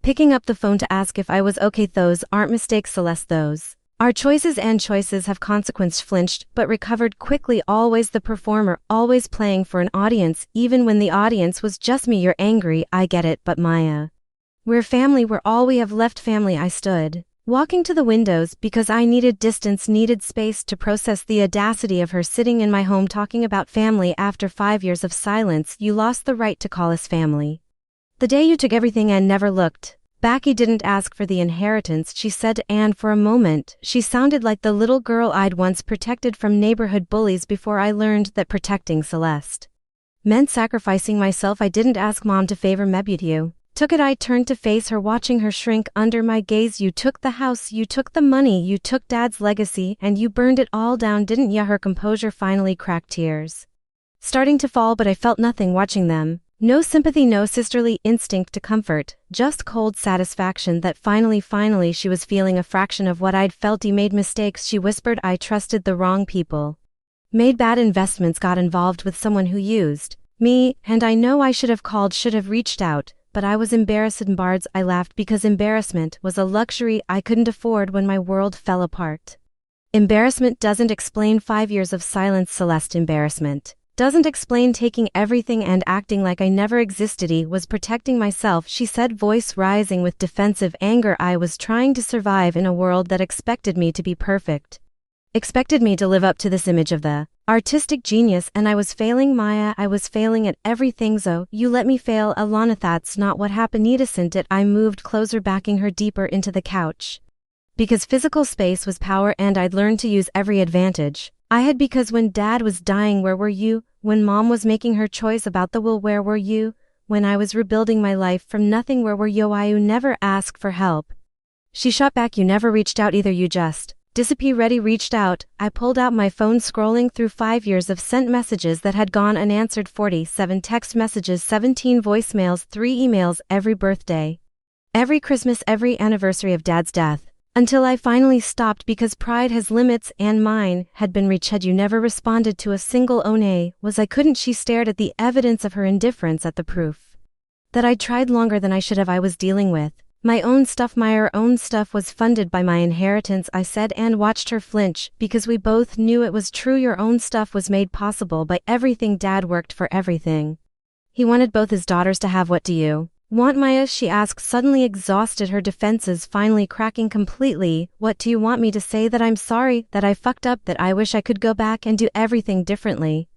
picking up the phone to ask if I was okay." "Those aren't mistakes, Celeste, those are choices, and choices have consequence." Flinched, but recovered quickly. "Always the performer, always playing for an audience, even when the audience was just me." "You're angry, I get it, but Maya, we're family, we're all we have left." "Family." I stood walking to the windows because I needed distance, needed space to process the audacity of her sitting in my home talking about family after 5 years of silence. "You lost the right to call us family the day you took everything and never looked back." "He didn't ask for the inheritance," she said, and for a moment, she sounded like the little girl I'd once protected from neighborhood bullies before I learned that protecting Celeste meant sacrificing myself. "I didn't ask Mom to favor me, but you took it." I turned to face her, watching her shrink under my gaze. "You took the house, you took the money, you took Dad's legacy, and you burned it all down, didn't ya?" Her composure finally cracked, tears starting to fall, but I felt nothing watching them. No sympathy, no sisterly instinct to comfort, just cold satisfaction that finally she was feeling a fraction of what I'd felt. "He made mistakes," she whispered. "I trusted the wrong people, made bad investments, got involved with someone who used me, and I know I should have called, should have reached out, but I was embarrassed." "Bards," I laughed, because embarrassment was a luxury I couldn't afford when my world fell apart. "Embarrassment doesn't explain 5 years of silence, Celeste. Embarrassment doesn't explain taking everything and acting like I never existed." "He was protecting myself," she said, voice rising with defensive anger. "I was trying to survive in a world that expected me to be perfect, expected me to live up to this image of the artistic genius, and I was failing, Maya. I was failing at everything." "So you let me fail, Alana?" "That's not what happened." "Isn't it?" I moved closer, backing her deeper into the couch. "Because physical space was power, and I'd learned to use every advantage I had. Because when Dad was dying, where were you? When Mom was making her choice about the will, where were you? When I was rebuilding my life from nothing, where were you? You never asked for help." She shot back. "You never reached out either, you just disappeared." "Ready, reached out." I pulled out my phone, scrolling through 5 years of sent messages that had gone unanswered, 47 text messages, 17 voicemails, 3 emails, every birthday, every Christmas, every anniversary of Dad's death. Until I finally stopped, because pride has limits, and mine had been reached. "Had you never responded to a single oh nay, was I couldn't?" She stared at the evidence of her indifference, at the proof that I'd tried longer than I should have. "I was dealing with my own stuff." "My own stuff was funded by my inheritance," I said, and watched her flinch, because we both knew it was true. "Your own stuff was made possible by everything Dad worked for, everything. He wanted both his daughters to have." "What do you want, Maya?" she asked, suddenly exhausted, her defenses finally cracking completely. "What do you want me to say? That I'm sorry, that I fucked up, that I wish I could go back and do everything differently?"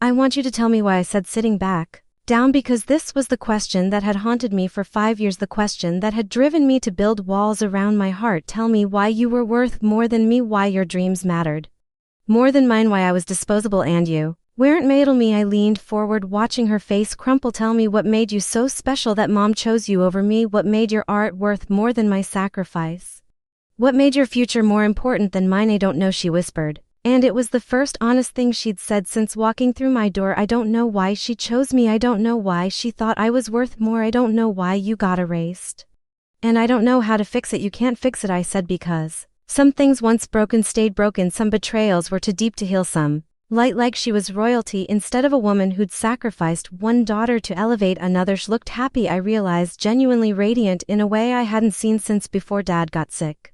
"I want you to tell me why," I said, sitting back, Down, because this was the question that had haunted me for 5 years, the question that had driven me to build walls around my heart. Tell me why you were worth more than me, why your dreams mattered more than mine, why I was disposable and you weren't made of me. I leaned forward, watching her face crumple. Tell me what made you so special that mom chose you over me, what made your art worth more than my sacrifice, what made your future more important than mine. I don't know, she whispered. And it was the first honest thing she'd said since walking through my door. I don't know why she chose me. I don't know why she thought I was worth more. I don't know why you got erased. And I don't know how to fix it. You can't fix it, I said, because some things once broken stayed broken. Some betrayals were too deep to heal. Some light, like she was royalty instead of a woman who'd sacrificed one daughter to elevate another. She looked happy, I realized, genuinely radiant in a way I hadn't seen since before Dad got sick.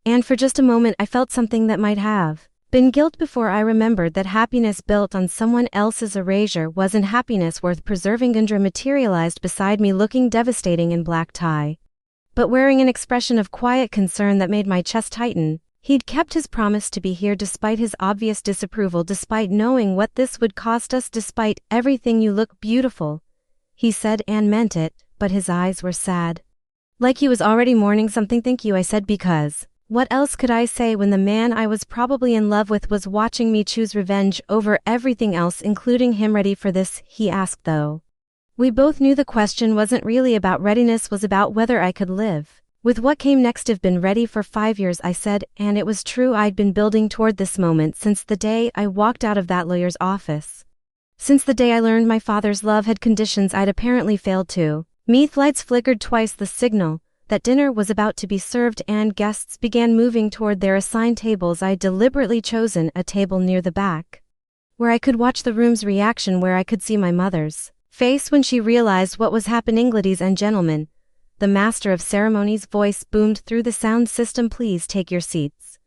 And for just a moment I felt something that might have been guilt before. I remembered that happiness built on someone else's erasure wasn't happiness worth preserving. Indra materialized beside me, looking devastating in black tie, but wearing an expression of quiet concern that made my chest tighten. He'd kept his promise to be here despite his obvious disapproval, despite knowing what this would cost us, despite everything. You look beautiful, he said, and meant it, but his eyes were sad, like he was already mourning something. Thank you, I said, because what else could I say when the man I was probably in love with was watching me choose revenge over everything else, including him? Ready for this? He asked, though we both knew the question wasn't really about readiness, was about whether I could live with what came next. I've been ready for 5 years, I said, and it was true. I'd been building toward this moment since the day I walked out of that lawyer's office. Since the day I learned my father's love had conditions I'd apparently failed to meet. Lights flickered twice, the signal that dinner was about to be served, and guests began moving toward their assigned tables. I'd deliberately chosen a table near the back, where I could watch the room's reaction, where I could see my mother's face when she realized what was happening. Ladies and gentlemen, the master of ceremonies' voice boomed through the sound system. Please take your seats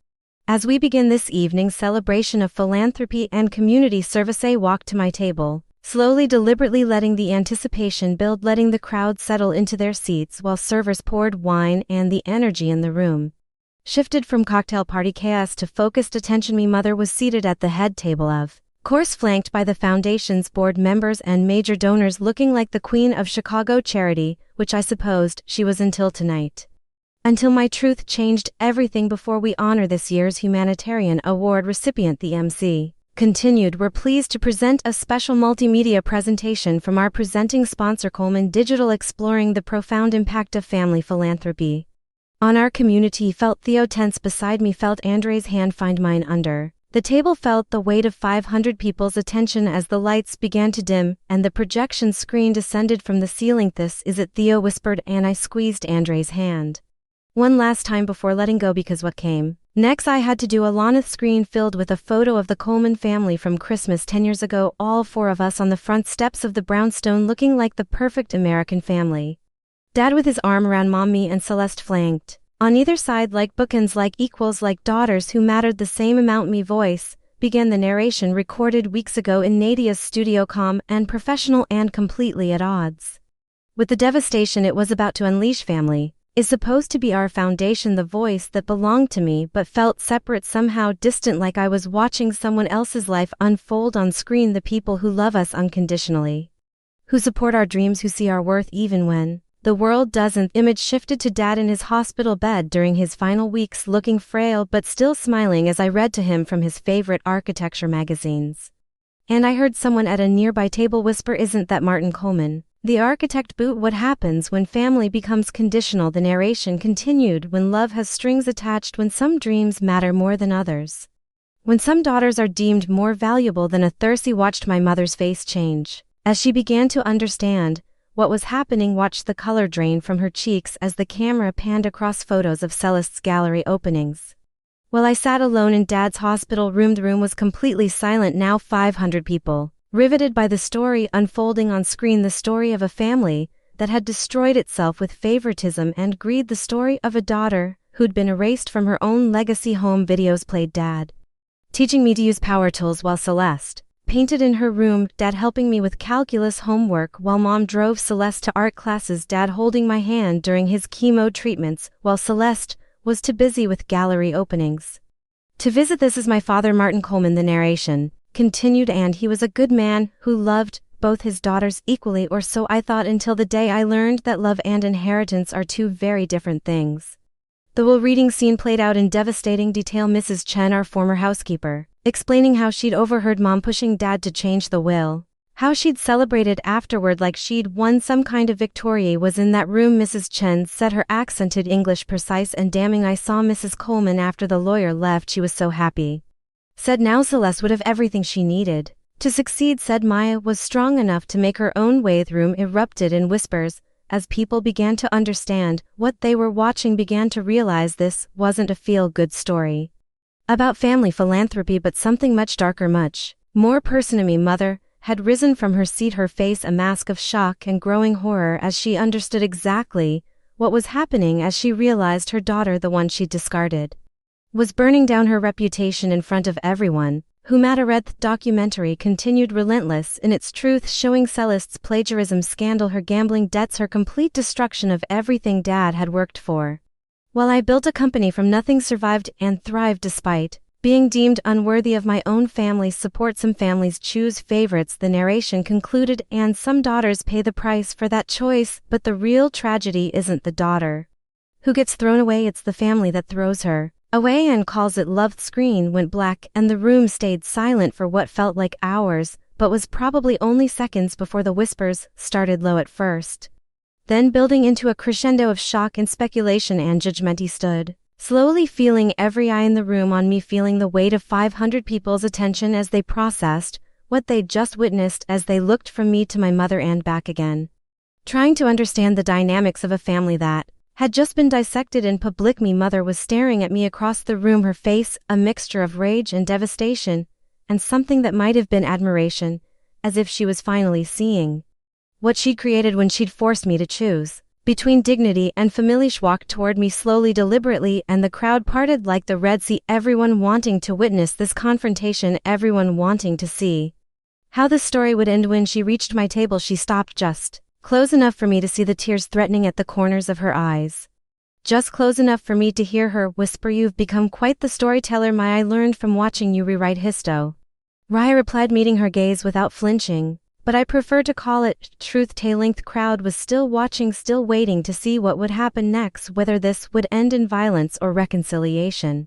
as we begin this evening's celebration of philanthropy and community service. I walked to my table, slowly, deliberately, letting the anticipation build, letting the crowd settle into their seats while servers poured wine, and the energy in the room shifted from cocktail party chaos to focused attention. My mother was seated at the head table, of course flanked by the foundation's board members and major donors, looking like the Queen of Chicago charity, which I supposed she was until tonight. Until my truth changed everything. Before we honor this year's humanitarian award recipient, the MC continued, we're pleased to present a special multimedia presentation from our presenting sponsor, Coleman Digital, exploring the profound impact of family philanthropy on our community. Felt Theo tense beside me, felt Andre's hand find mine under the table, felt the weight of 500 people's attention as the lights began to dim and the projection screen descended from the ceiling. This is it, Theo whispered, and I squeezed Andre's hand one last time before letting go, because what came next I had to do. A Laneth screen filled with a photo of the Coleman family from Christmas 10 years ago, all 4 of us on the front steps of the brownstone, looking like the perfect American family. Dad with his arm around Mom, me and Celeste flanked on either side, like bookends, like equals, like daughters who mattered the same amount. Me voice began the narration, recorded weeks ago in Nadia's studio, calm and professional and completely at odds with the devastation it was about to unleash. Family is supposed to be our foundation. The voice that belonged to me but felt separate, somehow distant, like I was watching someone else's life unfold on screen. The people who love us unconditionally, who support our dreams, who see our worth even when the world doesn't. Image shifted to Dad in his hospital bed during his final weeks, looking frail but still smiling as I read to him from his favorite architecture magazines. And I heard someone at a nearby table whisper, isn't that Martin Coleman, the architect? Boot, what happens when family becomes conditional? The narration continued, when love has strings attached, when some dreams matter more than others, when some daughters are deemed more valuable than a thirsty. Watched my mother's face change as she began to understand what was happening. Watched the color drain from her cheeks as the camera panned across photos of Celeste's gallery openings. While I sat alone in Dad's hospital room, the room was completely silent now. 500 people, riveted by the story unfolding on screen, the story of a family that had destroyed itself with favoritism and greed, the story of a daughter who'd been erased from her own legacy. Home videos played, Dad teaching me to use power tools while Celeste painted in her room, Dad helping me with calculus homework while Mom drove Celeste to art classes, Dad holding my hand during his chemo treatments while Celeste was too busy with gallery openings to visit. This is my father, Martin Coleman, the narration continued, and he was a good man who loved both his daughters equally, or so I thought until the day I learned that love and inheritance are two very different things. The will reading scene played out in devastating detail. Mrs. Chen, our former housekeeper, explaining how she'd overheard Mom pushing Dad to change the will. How she'd celebrated afterward like she'd won some kind of victory, was in that room. Mrs. Chen said, her accented English precise and damning. I saw Mrs. Coleman after the lawyer left. She was so happy. Said now Celeste would have everything she needed to succeed. Said Maya was strong enough to make her own way. The room erupted in whispers as people began to understand what they were watching, began to realize this wasn't a feel-good story about family philanthropy, but something much darker, much more personal. Mother had risen from her seat, her face a mask of shock and growing horror as she understood exactly what was happening, as she realized her daughter, the one she'd discarded, was burning down her reputation in front of everyone. Humatareth documentary continued, relentless in its truth, showing Celeste's plagiarism scandal, her gambling debts, her complete destruction of everything Dad had worked for. While I built a company from nothing, survived and thrived despite being deemed unworthy of my own family's support. Some families choose favorites, the narration concluded, and some daughters pay the price for that choice, but the real tragedy isn't the daughter who gets thrown away, it's the family that throws her away and calls it love. The screen went black and the room stayed silent for what felt like hours, but was probably only seconds before the whispers started, low at first, then building into a crescendo of shock and speculation and judgment. He stood, slowly feeling every eye in the room on me, feeling the weight of 500 people's attention as they processed what they'd just witnessed, as they looked from me to my mother and back again, trying to understand the dynamics of a family that had just been dissected in public. Me mother was staring at me across the room, her face a mixture of rage and devastation, and something that might have been admiration, as if she was finally seeing what she'd created when she'd forced me to choose between dignity and family. She walked toward me slowly, deliberately, and the crowd parted like the Red Sea, everyone wanting to witness this confrontation, everyone wanting to see how the story would end. When she reached my table, she stopped just close enough for me to see the tears threatening at the corners of her eyes. Just close enough for me to hear her whisper, "You've become quite the storyteller, Maya. I learned from watching you rewrite histo." Raya replied, meeting her gaze without flinching, but I prefer to call it truth-telling. The crowd was still watching, still waiting to see what would happen next, whether this would end in violence or reconciliation,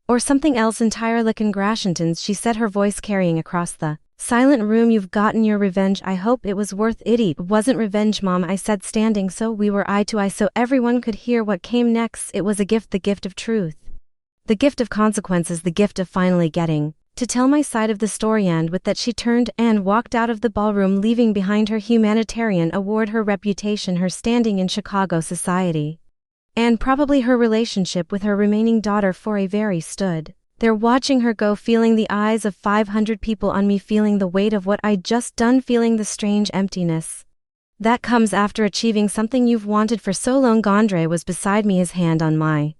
or something else entirely. Congratulations, she said, her voice carrying across the silent room. You've gotten your revenge. I hope it was worth it. It wasn't revenge, Mom, I said, standing so we were eye to eye so everyone could hear what came next. It was a gift, the gift of truth, the gift of consequences, the gift of finally getting to tell my side of the story. And with that she turned and walked out of the ballroom, leaving behind her humanitarian award, her reputation, her standing in Chicago society, and probably her relationship with her remaining daughter. For a very stood there watching her go, feeling the eyes of 500 people on me, feeling the weight of what I'd just done, feeling the strange emptiness that comes after achieving something you've wanted for so long. Gondre was beside me, his hand on my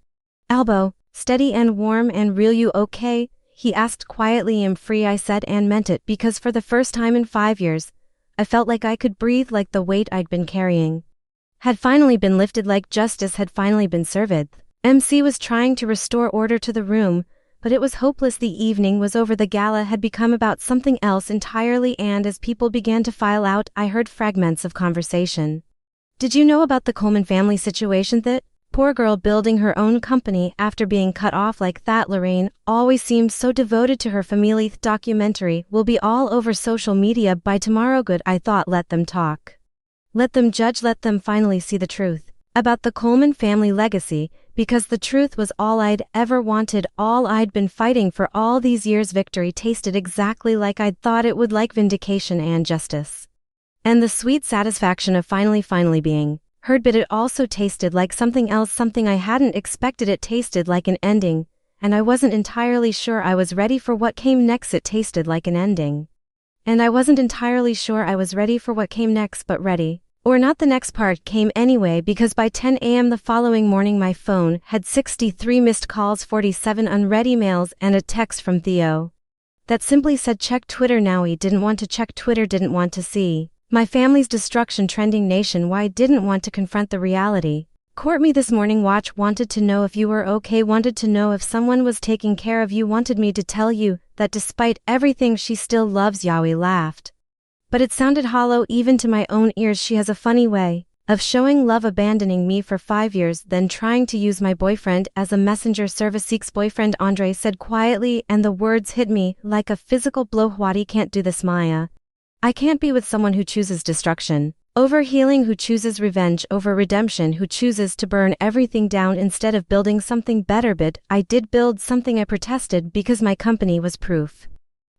elbow, steady and warm and real. You okay? He asked quietly. I'm free, I said, and meant it, because for the first time in 5 years, I felt like I could breathe, like the weight I'd been carrying had finally been lifted, like justice had finally been served. MC was trying to restore order to the room, but it was hopeless. The evening was over. The gala had become about something else entirely, and as people began to file out, I heard fragments of conversation. Did you know about the Coleman family situation? That poor girl building her own company after being cut off like that. Lorraine always seemed so devoted to her family. The documentary will be all over social media by tomorrow. Good, I thought. Let them talk. Let them judge. Let them finally see the truth about the Coleman family legacy, because the truth was all I'd ever wanted, all I'd been fighting for all these years. Victory tasted exactly like I'd thought it would, like vindication and justice, and the sweet satisfaction of finally being heard. But it also tasted like something else, something I hadn't expected. It tasted like an ending, and I wasn't entirely sure I was ready for what came next. It tasted like an ending, and I wasn't entirely sure I was ready for what came next, but ready or not, the next part came anyway, because by 10 a.m. the following morning my phone had 63 missed calls, 47 unread emails, and a text from Theo that simply said, check Twitter now. He didn't want to check Twitter, didn't want to see my family's destruction trending nationwide, didn't want to confront the reality. Court me this morning. Watch, wanted to know if you were okay, wanted to know if someone was taking care of you, wanted me to tell you that despite everything she still loves Yaoi. Laughed But it sounded hollow even to my own ears. She has a funny way of showing love, abandoning me for 5 years, then trying to use my boyfriend as a messenger service. Boyfriend, Andre said quietly, and the words hit me like a physical blow. What? He can't do this, Maya. I can't be with someone who chooses destruction over healing, who chooses revenge over redemption, who chooses to burn everything down instead of building something better. But I did build something. I protested because my company was proof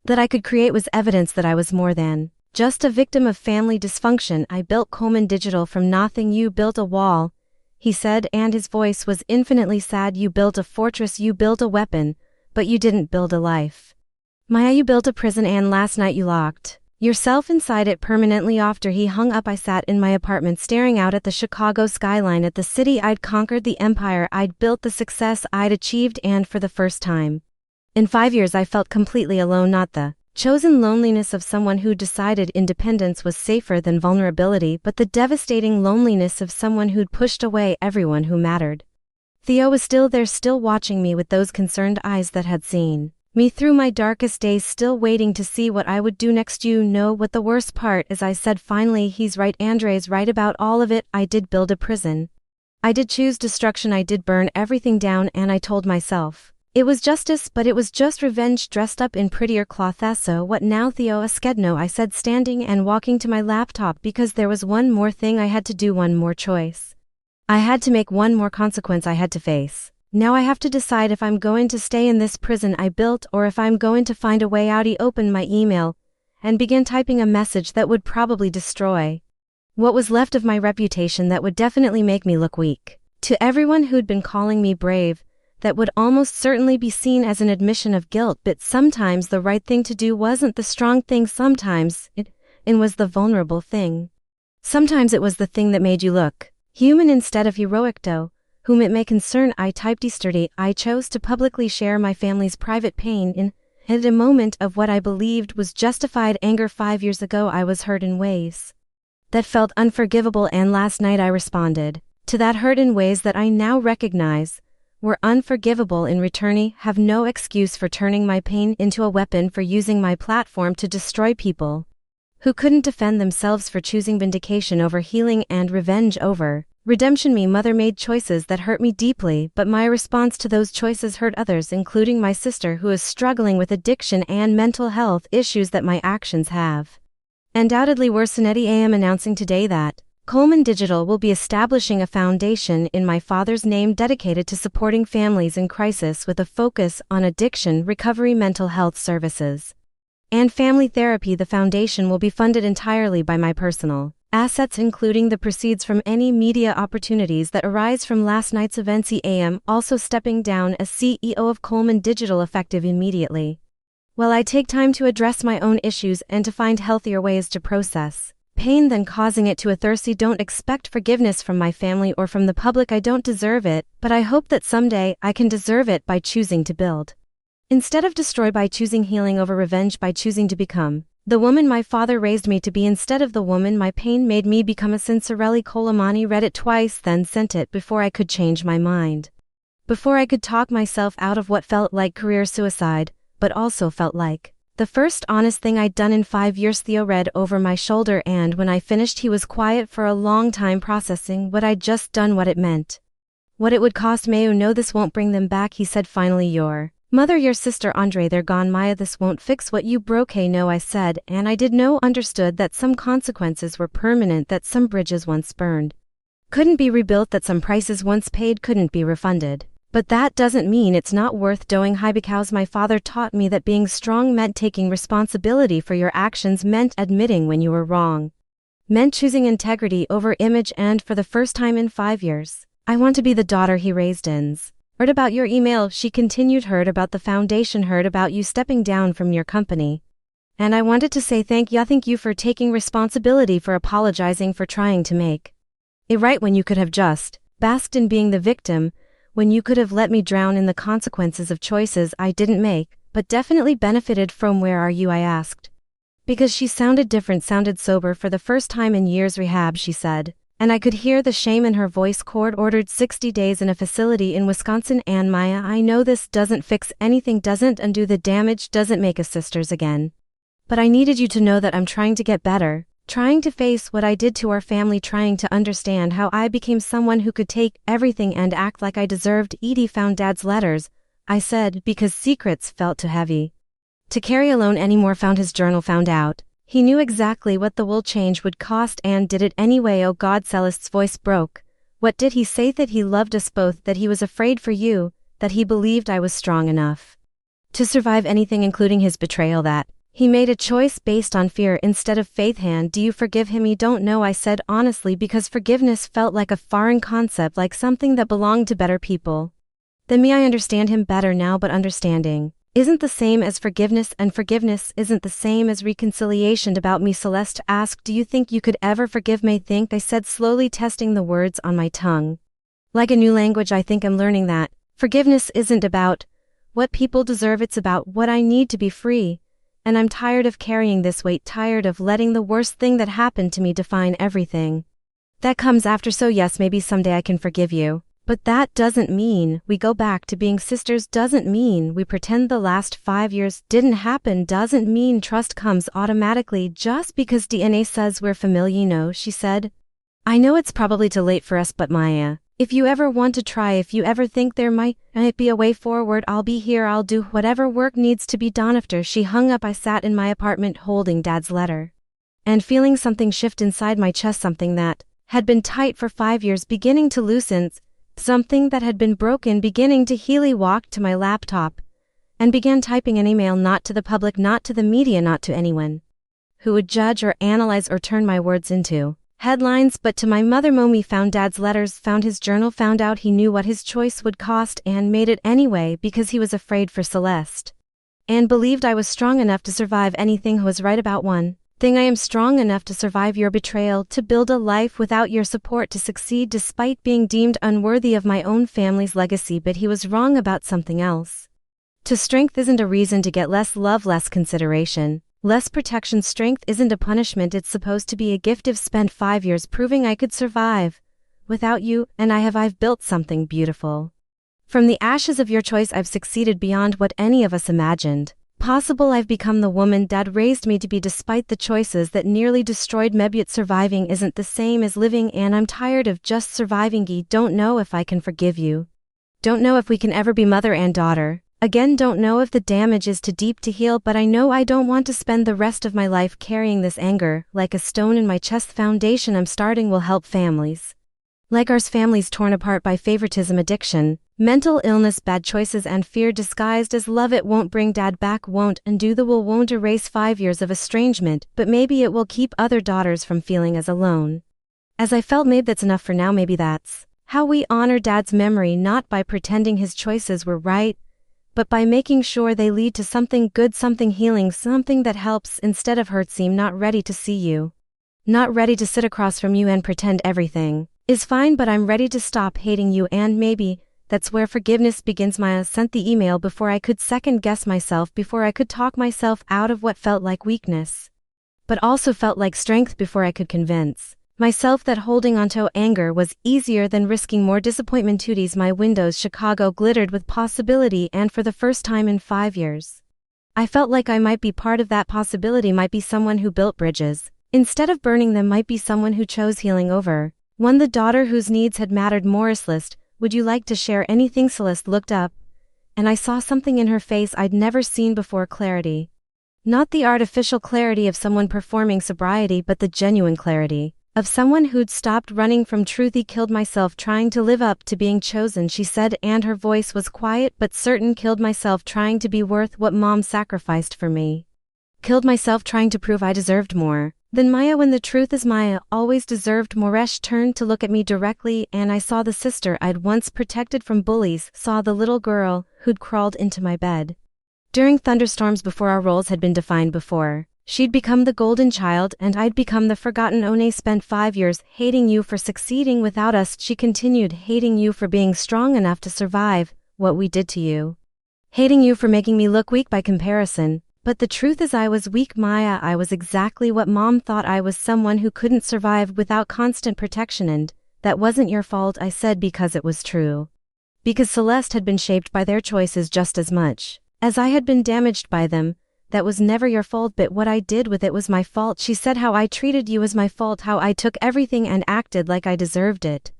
that I could create, was evidence that I was more than just a victim of family dysfunction. I built Coleman Digital from nothing. You built a wall, he said, and his voice was infinitely sad. You built a fortress, you built a weapon, but you didn't build a life. Maya, you built a prison, and last night you locked yourself inside it permanently. After he hung up, I sat in my apartment staring out at the Chicago skyline, at the city I'd conquered, the empire I'd built, the success I'd achieved, and for the first time in 5 years I felt completely alone, not the chosen loneliness of someone who decided independence was safer than vulnerability, but the devastating loneliness of someone who'd pushed away everyone who mattered. Theo was still there, still watching me with those concerned eyes that had seen me through my darkest days, still waiting to see what I would do next. You know what the worst part is? I said finally. He's right, Andre's right about all of it. I did build a prison. I did choose destruction. I did burn everything down, and I told myself it was justice, but it was just revenge dressed up in prettier cloth. So what now, Theo? Askedno, I said, standing and walking to my laptop, because there was one more thing I had to do, one more choice I had to make, one more consequence I had to face. Now I have to decide if I'm going to stay in this prison I built, or if I'm going to find a way out. He opened my email and began typing a message that would probably destroy what was left of my reputation, that would definitely make me look weak to everyone who'd been calling me brave, that would almost certainly be seen as an admission of guilt. But sometimes the right thing to do wasn't the strong thing. Sometimes it was the vulnerable thing. Sometimes it was the thing that made you look human instead of heroic. Though whom it may concern, I typed yesterday, I chose to publicly share my family's private pain in a moment of what I believed was justified anger. 5 years ago I was hurt in ways that felt unforgivable, and last night I responded to that hurt in ways that I now recognize were unforgivable. In return, I have no excuse for turning my pain into a weapon, for using my platform to destroy people who couldn't defend themselves, for choosing vindication over healing and revenge over redemption. Me, mother, made choices that hurt me deeply, but my response to those choices hurt others, including my sister, who is struggling with addiction and mental health issues that my actions have undoubtedly worsened. I am announcing today that Coleman Digital will be establishing a foundation in my father's name dedicated to supporting families in crisis, with a focus on addiction recovery, mental health services, and family therapy. The foundation will be funded entirely by my personal assets, including the proceeds from any media opportunities that arise from last night's events. I am also stepping down as CEO of Coleman Digital effective immediately, while I take time to address my own issues and to find healthier ways to process pain than causing it to others. Don't expect forgiveness from my family or from the public. I don't deserve it, but I hope that someday I can deserve it by choosing to build instead of destroy, by choosing healing over revenge, by choosing to become the woman my father raised me to be instead of the woman my pain made me become. A Sincerely, Colemani. Read it twice, then sent it before I could change my mind, before I could talk myself out of what felt like career suicide, but also felt like the first honest thing I'd done in 5 years. Theo read over my shoulder, and when I finished he was quiet for a long time, processing what I'd just done, what it meant, what it would cost. Mayu, no, this won't bring them back, he said finally. Your mother, your sister, Andre, they're gone. Maya, this won't fix what you broke. Hey, no, I said, and I did know, understood that some consequences were permanent, that some bridges once burned couldn't be rebuilt, that some prices once paid couldn't be refunded. But that doesn't mean it's not worth doing. Hi, because my father taught me that being strong meant taking responsibility for your actions, meant admitting when you were wrong, meant choosing integrity over image. And for the first time in 5 years, I want to be the daughter he raised. Ins. Heard about your email, she continued, heard about the foundation, heard about you stepping down from your company. And I wanted to say thank you for taking responsibility, for apologizing, for trying to make it right when you could have just basked in being the victim, when you could have let me drown in the consequences of choices I didn't make, but definitely benefited from. Where are you? I asked. Because she sounded different, sounded sober for the first time in years. Rehab, she said, and I could hear the shame in her voice. Court ordered 60 days in a facility in Wisconsin. And Maya, I know this doesn't fix anything, doesn't undo the damage, doesn't make us sisters again. But I needed you to know that I'm trying to get better, trying to face what I did to our family, trying to understand how I became someone who could take everything and act like I deserved. Edie found Dad's letters, I said, because secrets felt too heavy to carry alone anymore. Found his journal, found out he knew exactly what the will change would cost and did it anyway. Oh God, Celeste's voice broke. What did he say? That he loved us both, that he was afraid for you, that he believed I was strong enough to survive anything, including his betrayal, that he made a choice based on fear instead of faith. Han, do you forgive him? You don't know, I said honestly, because forgiveness felt like a foreign concept, like something that belonged to better people than me. I understand him better now, but understanding isn't the same as forgiveness, and forgiveness isn't the same as reconciliation. About me, Celeste asked, do you think you could ever forgive me? Think, I said slowly, testing the words on my tongue like a new language. I think I'm learning that forgiveness isn't about what people deserve, it's about what I need to be free. And I'm tired of carrying this weight, tired of letting the worst thing that happened to me define everything that comes after. So yes, maybe someday I can forgive you. But that doesn't mean we go back to being sisters, doesn't mean we pretend the last 5 years didn't happen, doesn't mean trust comes automatically just because DNA says we're familiar, you know, she said. I know it's probably too late for us, but Maya, if you ever want to try, if you ever think there might be a way forward, I'll be here. I'll do whatever work needs to be done. After she hung up, I sat in my apartment holding Dad's letter and feeling something shift inside my chest, something that had been tight for 5 years beginning to loosen, something that had been broken beginning to heal. He walked to my laptop and began typing an email, not to the public, not to the media, not to anyone who would judge or analyze or turn my words into headlines, but to my mother. Momi found Dad's letters, found his journal, found out he knew what his choice would cost and made it anyway because he was afraid for Celeste and believed I was strong enough to survive anything. He was right about one thing. I am strong enough to survive your betrayal, to build a life without your support, to succeed despite being deemed unworthy of my own family's legacy. But he was wrong about something else. To strength isn't a reason to get less love, less consideration, less protection. Strength isn't a punishment, it's supposed to be a gift. I've spent 5 years proving I could survive without you, and I've built something beautiful. From the ashes of your choice, I've succeeded beyond what any of us imagined possible. I've become the woman Dad raised me to be, despite the choices that nearly destroyed me. Yet surviving isn't the same as living, and I'm tired of just surviving. Don't know if I can forgive you. Don't know if we can ever be mother and daughter again. Don't know if the damage is too deep to heal, but I know I don't want to spend the rest of my life carrying this anger like a stone in my chest. The foundation I'm starting will help families like ours, families torn apart by favoritism, addiction, mental illness, bad choices, and fear disguised as love. It won't bring Dad back, won't undo the will, won't erase 5 years of estrangement, but maybe it will keep other daughters from feeling as alone as I felt. Maybe that's enough for now. Maybe that's how we honor Dad's memory, not by pretending his choices were right, but by making sure they lead to something good, something healing, something that helps instead of hurts. I'm not ready to see you, not ready to sit across from you and pretend everything is fine, but I'm ready to stop hating you, and maybe that's where forgiveness begins. Maya sent the email before I could second guess myself, before I could talk myself out of what felt like weakness, but also felt like strength, before I could convince myself that holding onto anger was easier than risking more disappointment. Tooties, my windows, Chicago glittered with possibility, and for the first time in 5 years, I felt like I might be part of that possibility, might be someone who built bridges instead of burning them, might be someone who chose healing over one, the daughter whose needs had mattered more. Celeste, would you like to share anything? Celeste looked up, and I saw something in her face I'd never seen before. Clarity. Not the artificial clarity of someone performing sobriety, but the genuine clarity of someone who'd stopped running from truth. He killed myself trying to live up to being chosen, she said, and her voice was quiet but certain. Killed myself trying to be worth what Mom sacrificed for me. Killed myself trying to prove I deserved more than Maya, when the truth is Maya always deserved more. Resh turned to look at me directly, and I saw the sister I'd once protected from bullies, saw the little girl who'd crawled into my bed during thunderstorms before our roles had been defined. Before she'd become the golden child and I'd become the forgotten. One spent 5 years hating you for succeeding without us, she continued, hating you for being strong enough to survive what we did to you, hating you for making me look weak by comparison. But the truth is I was weak, Maya. I was exactly what Mom thought I was, someone who couldn't survive without constant protection, and that wasn't your fault, I said, because it was true. Because Celeste had been shaped by their choices just as much as I had been damaged by them. that was never your fault, but what I did with it was my fault. She said how I treated you was my fault, how I took everything and acted like I deserved it.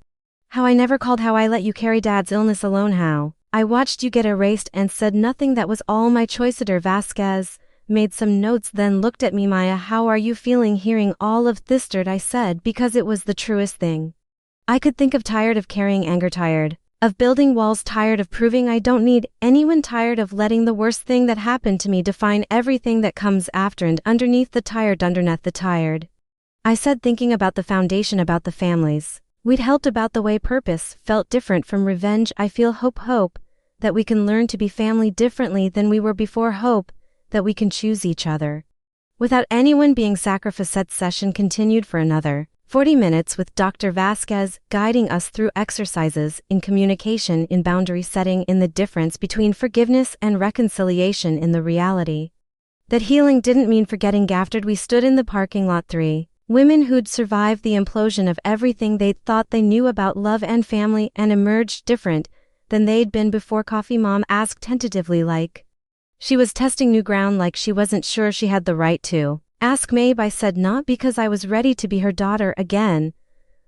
How I never called, how I let you carry Dad's illness alone, how I watched you get erased and said nothing, that was all my choice. Vasquez made some notes, then looked at me. Maya, how are you feeling hearing all of this? I said, because it was the truest thing I could think of. Tired of carrying anger, tired of building walls, tired of proving I don't need anyone, tired of letting the worst thing that happened to me define everything that comes after. And underneath the tired, I said, thinking about the foundation, about the families we'd helped, about the way purpose felt different from revenge. I feel hope that we can learn to be family differently than we were before, hope that we can choose each other without anyone being sacrificed. Session continued for another 40 minutes with Dr. Vasquez, guiding us through exercises in communication, in boundary setting, in the difference between forgiveness and reconciliation, in the reality that healing didn't mean forgetting. After we stood in the parking lot, 3 women who'd survived the implosion of everything they'd thought they knew about love and family and emerged different than they'd been before. Coffee, Mom asked tentatively, like she was testing new ground, like she wasn't sure she had the right to ask. Mabe, I said, not because I was ready to be her daughter again,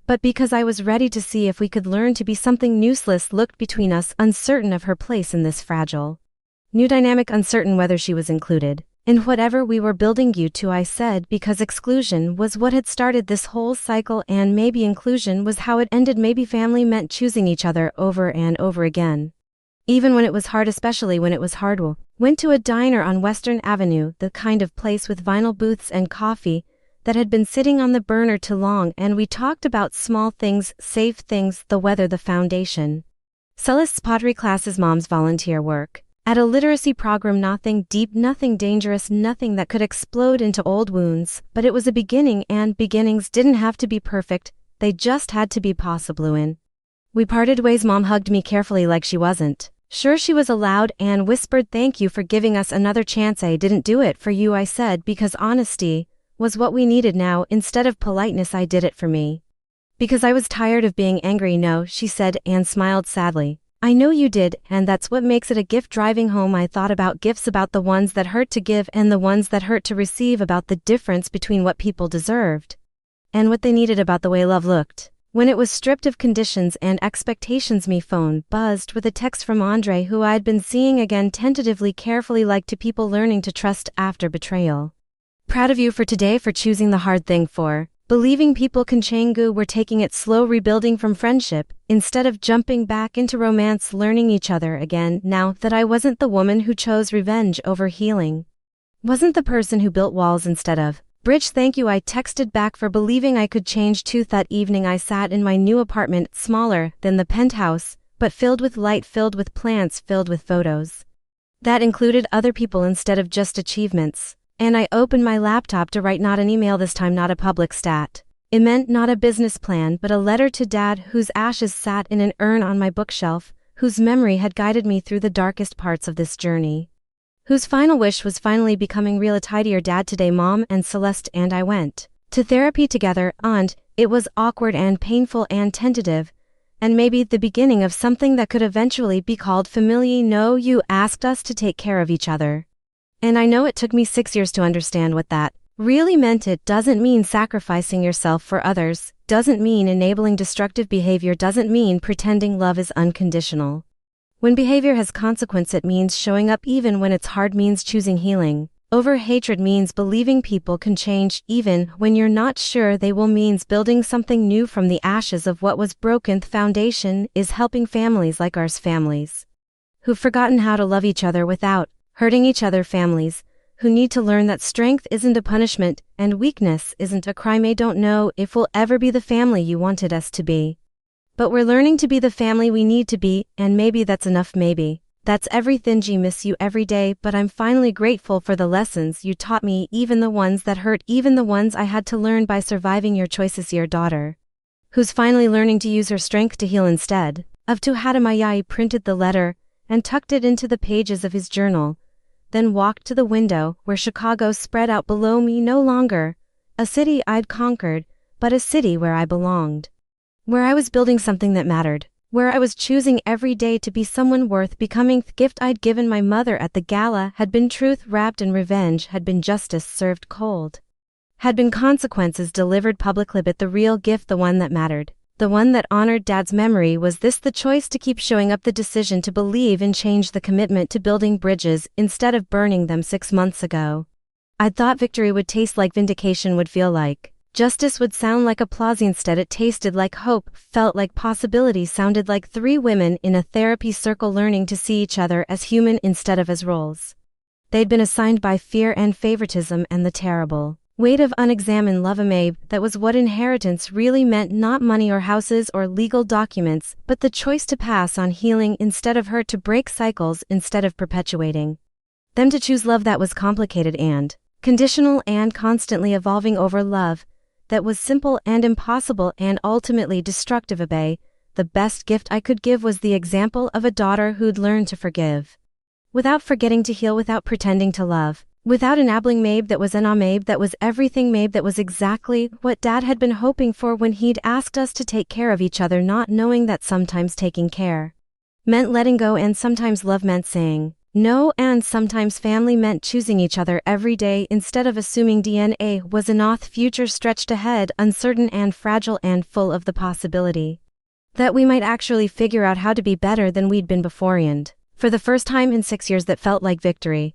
but because I was ready to see if we could learn to be something new. Celeste looked between us, uncertain of her place in this fragile new dynamic, uncertain whether she was included in whatever we were building. You two, I said, because exclusion was what had started this whole cycle, and maybe inclusion was how it ended. Maybe family meant choosing each other over and over again, even when it was hard, especially when it was hard. We went to a diner on Western Avenue, the kind of place with vinyl booths and coffee that had been sitting on the burner too long, and we talked about small things, safe things, the weather, the foundation, Celeste's pottery classes, Mom's volunteer work at a literacy program. Nothing deep, nothing dangerous, nothing that could explode into old wounds, but it was a beginning, and beginnings didn't have to be perfect, they just had to be possible. We parted ways. Mom hugged me carefully, like she wasn't sure she was allowed, and whispered, thank you for giving us another chance. I didn't do it for you, I said, because honesty was what we needed now. Instead of politeness, I did it for me, because I was tired of being angry. No, she said, and smiled sadly. I know you did, and that's what makes it a gift. Driving home, I thought about gifts, about the ones that hurt to give and the ones that hurt to receive, about the difference between what people deserved and what they needed, about the way love looked when it was stripped of conditions and expectations. Me phone buzzed with a text from Andre, who I'd been seeing again, tentatively, carefully, like to people learning to trust after betrayal. Proud of you for today, for choosing the hard thing, for believing people can change. We're taking it slow, rebuilding from friendship instead of jumping back into romance, learning each other again. Now that I wasn't the woman who chose revenge over healing, wasn't the person who built walls instead of bridge. Thank you, I texted back, for believing I could change too. That evening I sat in my new apartment, smaller than the penthouse, but filled with light, filled with plants, filled with photos that included other people instead of just achievements. And I opened my laptop to write, not an email this time, not a public stat. It meant not a business plan, but a letter to Dad, whose ashes sat in an urn on my bookshelf, whose memory had guided me through the darkest parts of this journey, whose final wish was finally becoming real. A tidier dad today. Mom and Celeste and I went to therapy together, and it was awkward and painful and tentative, and maybe the beginning of something that could eventually be called family. No, you asked us to take care of each other, and I know it took me 6 years to understand what that really meant. It doesn't mean sacrificing yourself for others, doesn't mean enabling destructive behavior, doesn't mean pretending love is unconditional. When behavior has consequence, it means showing up even when it's hard, means choosing healing over hatred, means believing people can change even when you're not sure they will, means building something new from the ashes of what was broken. The foundation is helping families like ours, families who've forgotten how to love each other without hurting each other, families who need to learn that strength isn't a punishment and weakness isn't a crime. I don't know if we'll ever be the family you wanted us to be, but we're learning to be the family we need to be, and maybe that's enough. Maybe that's everything. Miss you every day, but I'm finally grateful for the lessons you taught me, even the ones that hurt, even the ones I had to learn by surviving your choices. Your daughter, who's finally learning to use her strength to heal instead of to Hadamaya. He printed the letter and tucked it into the pages of his journal, then walked to the window where Chicago spread out below me, no longer a city I'd conquered, but a city where I belonged, where I was building something that mattered. where I was choosing every day to be someone worth becoming. The gift I'd given my mother at the gala had been truth wrapped in revenge, had been justice served cold. Had been consequences delivered publicly, but the real gift, the one that mattered, the one that honored Dad's memory, was this: the choice to keep showing up, the decision to believe and change, the commitment to building bridges instead of burning them 6 months ago. I'd thought victory would taste like vindication, would feel like justice, would sound like applause. Instead it tasted like hope, felt like possibility, sounded like 3 women in a therapy circle learning to see each other as human instead of as roles they'd been assigned by fear and favoritism and the terrible weight of unexamined love. Mabe, that was what inheritance really meant: not money or houses or legal documents, but the choice to pass on healing instead of hurt, to break cycles instead of perpetuating them, to choose love that was complicated and conditional and constantly evolving over love that was simple and impossible and ultimately destructive. Obey. The best gift I could give was the example of a daughter who'd learned to forgive without forgetting, to heal without pretending to love, without enabling. Mabe that was Mabe that was everything. Mabe that was exactly what Dad had been hoping for when he'd asked us to take care of each other, not knowing that sometimes taking care meant letting go, and sometimes love meant saying no, and sometimes family meant choosing each other every day instead of assuming DNA was enough. Future stretched ahead, uncertain and fragile and full of the possibility that we might actually figure out how to be better than we'd been before. And for the first time in 6 years, that felt like victory.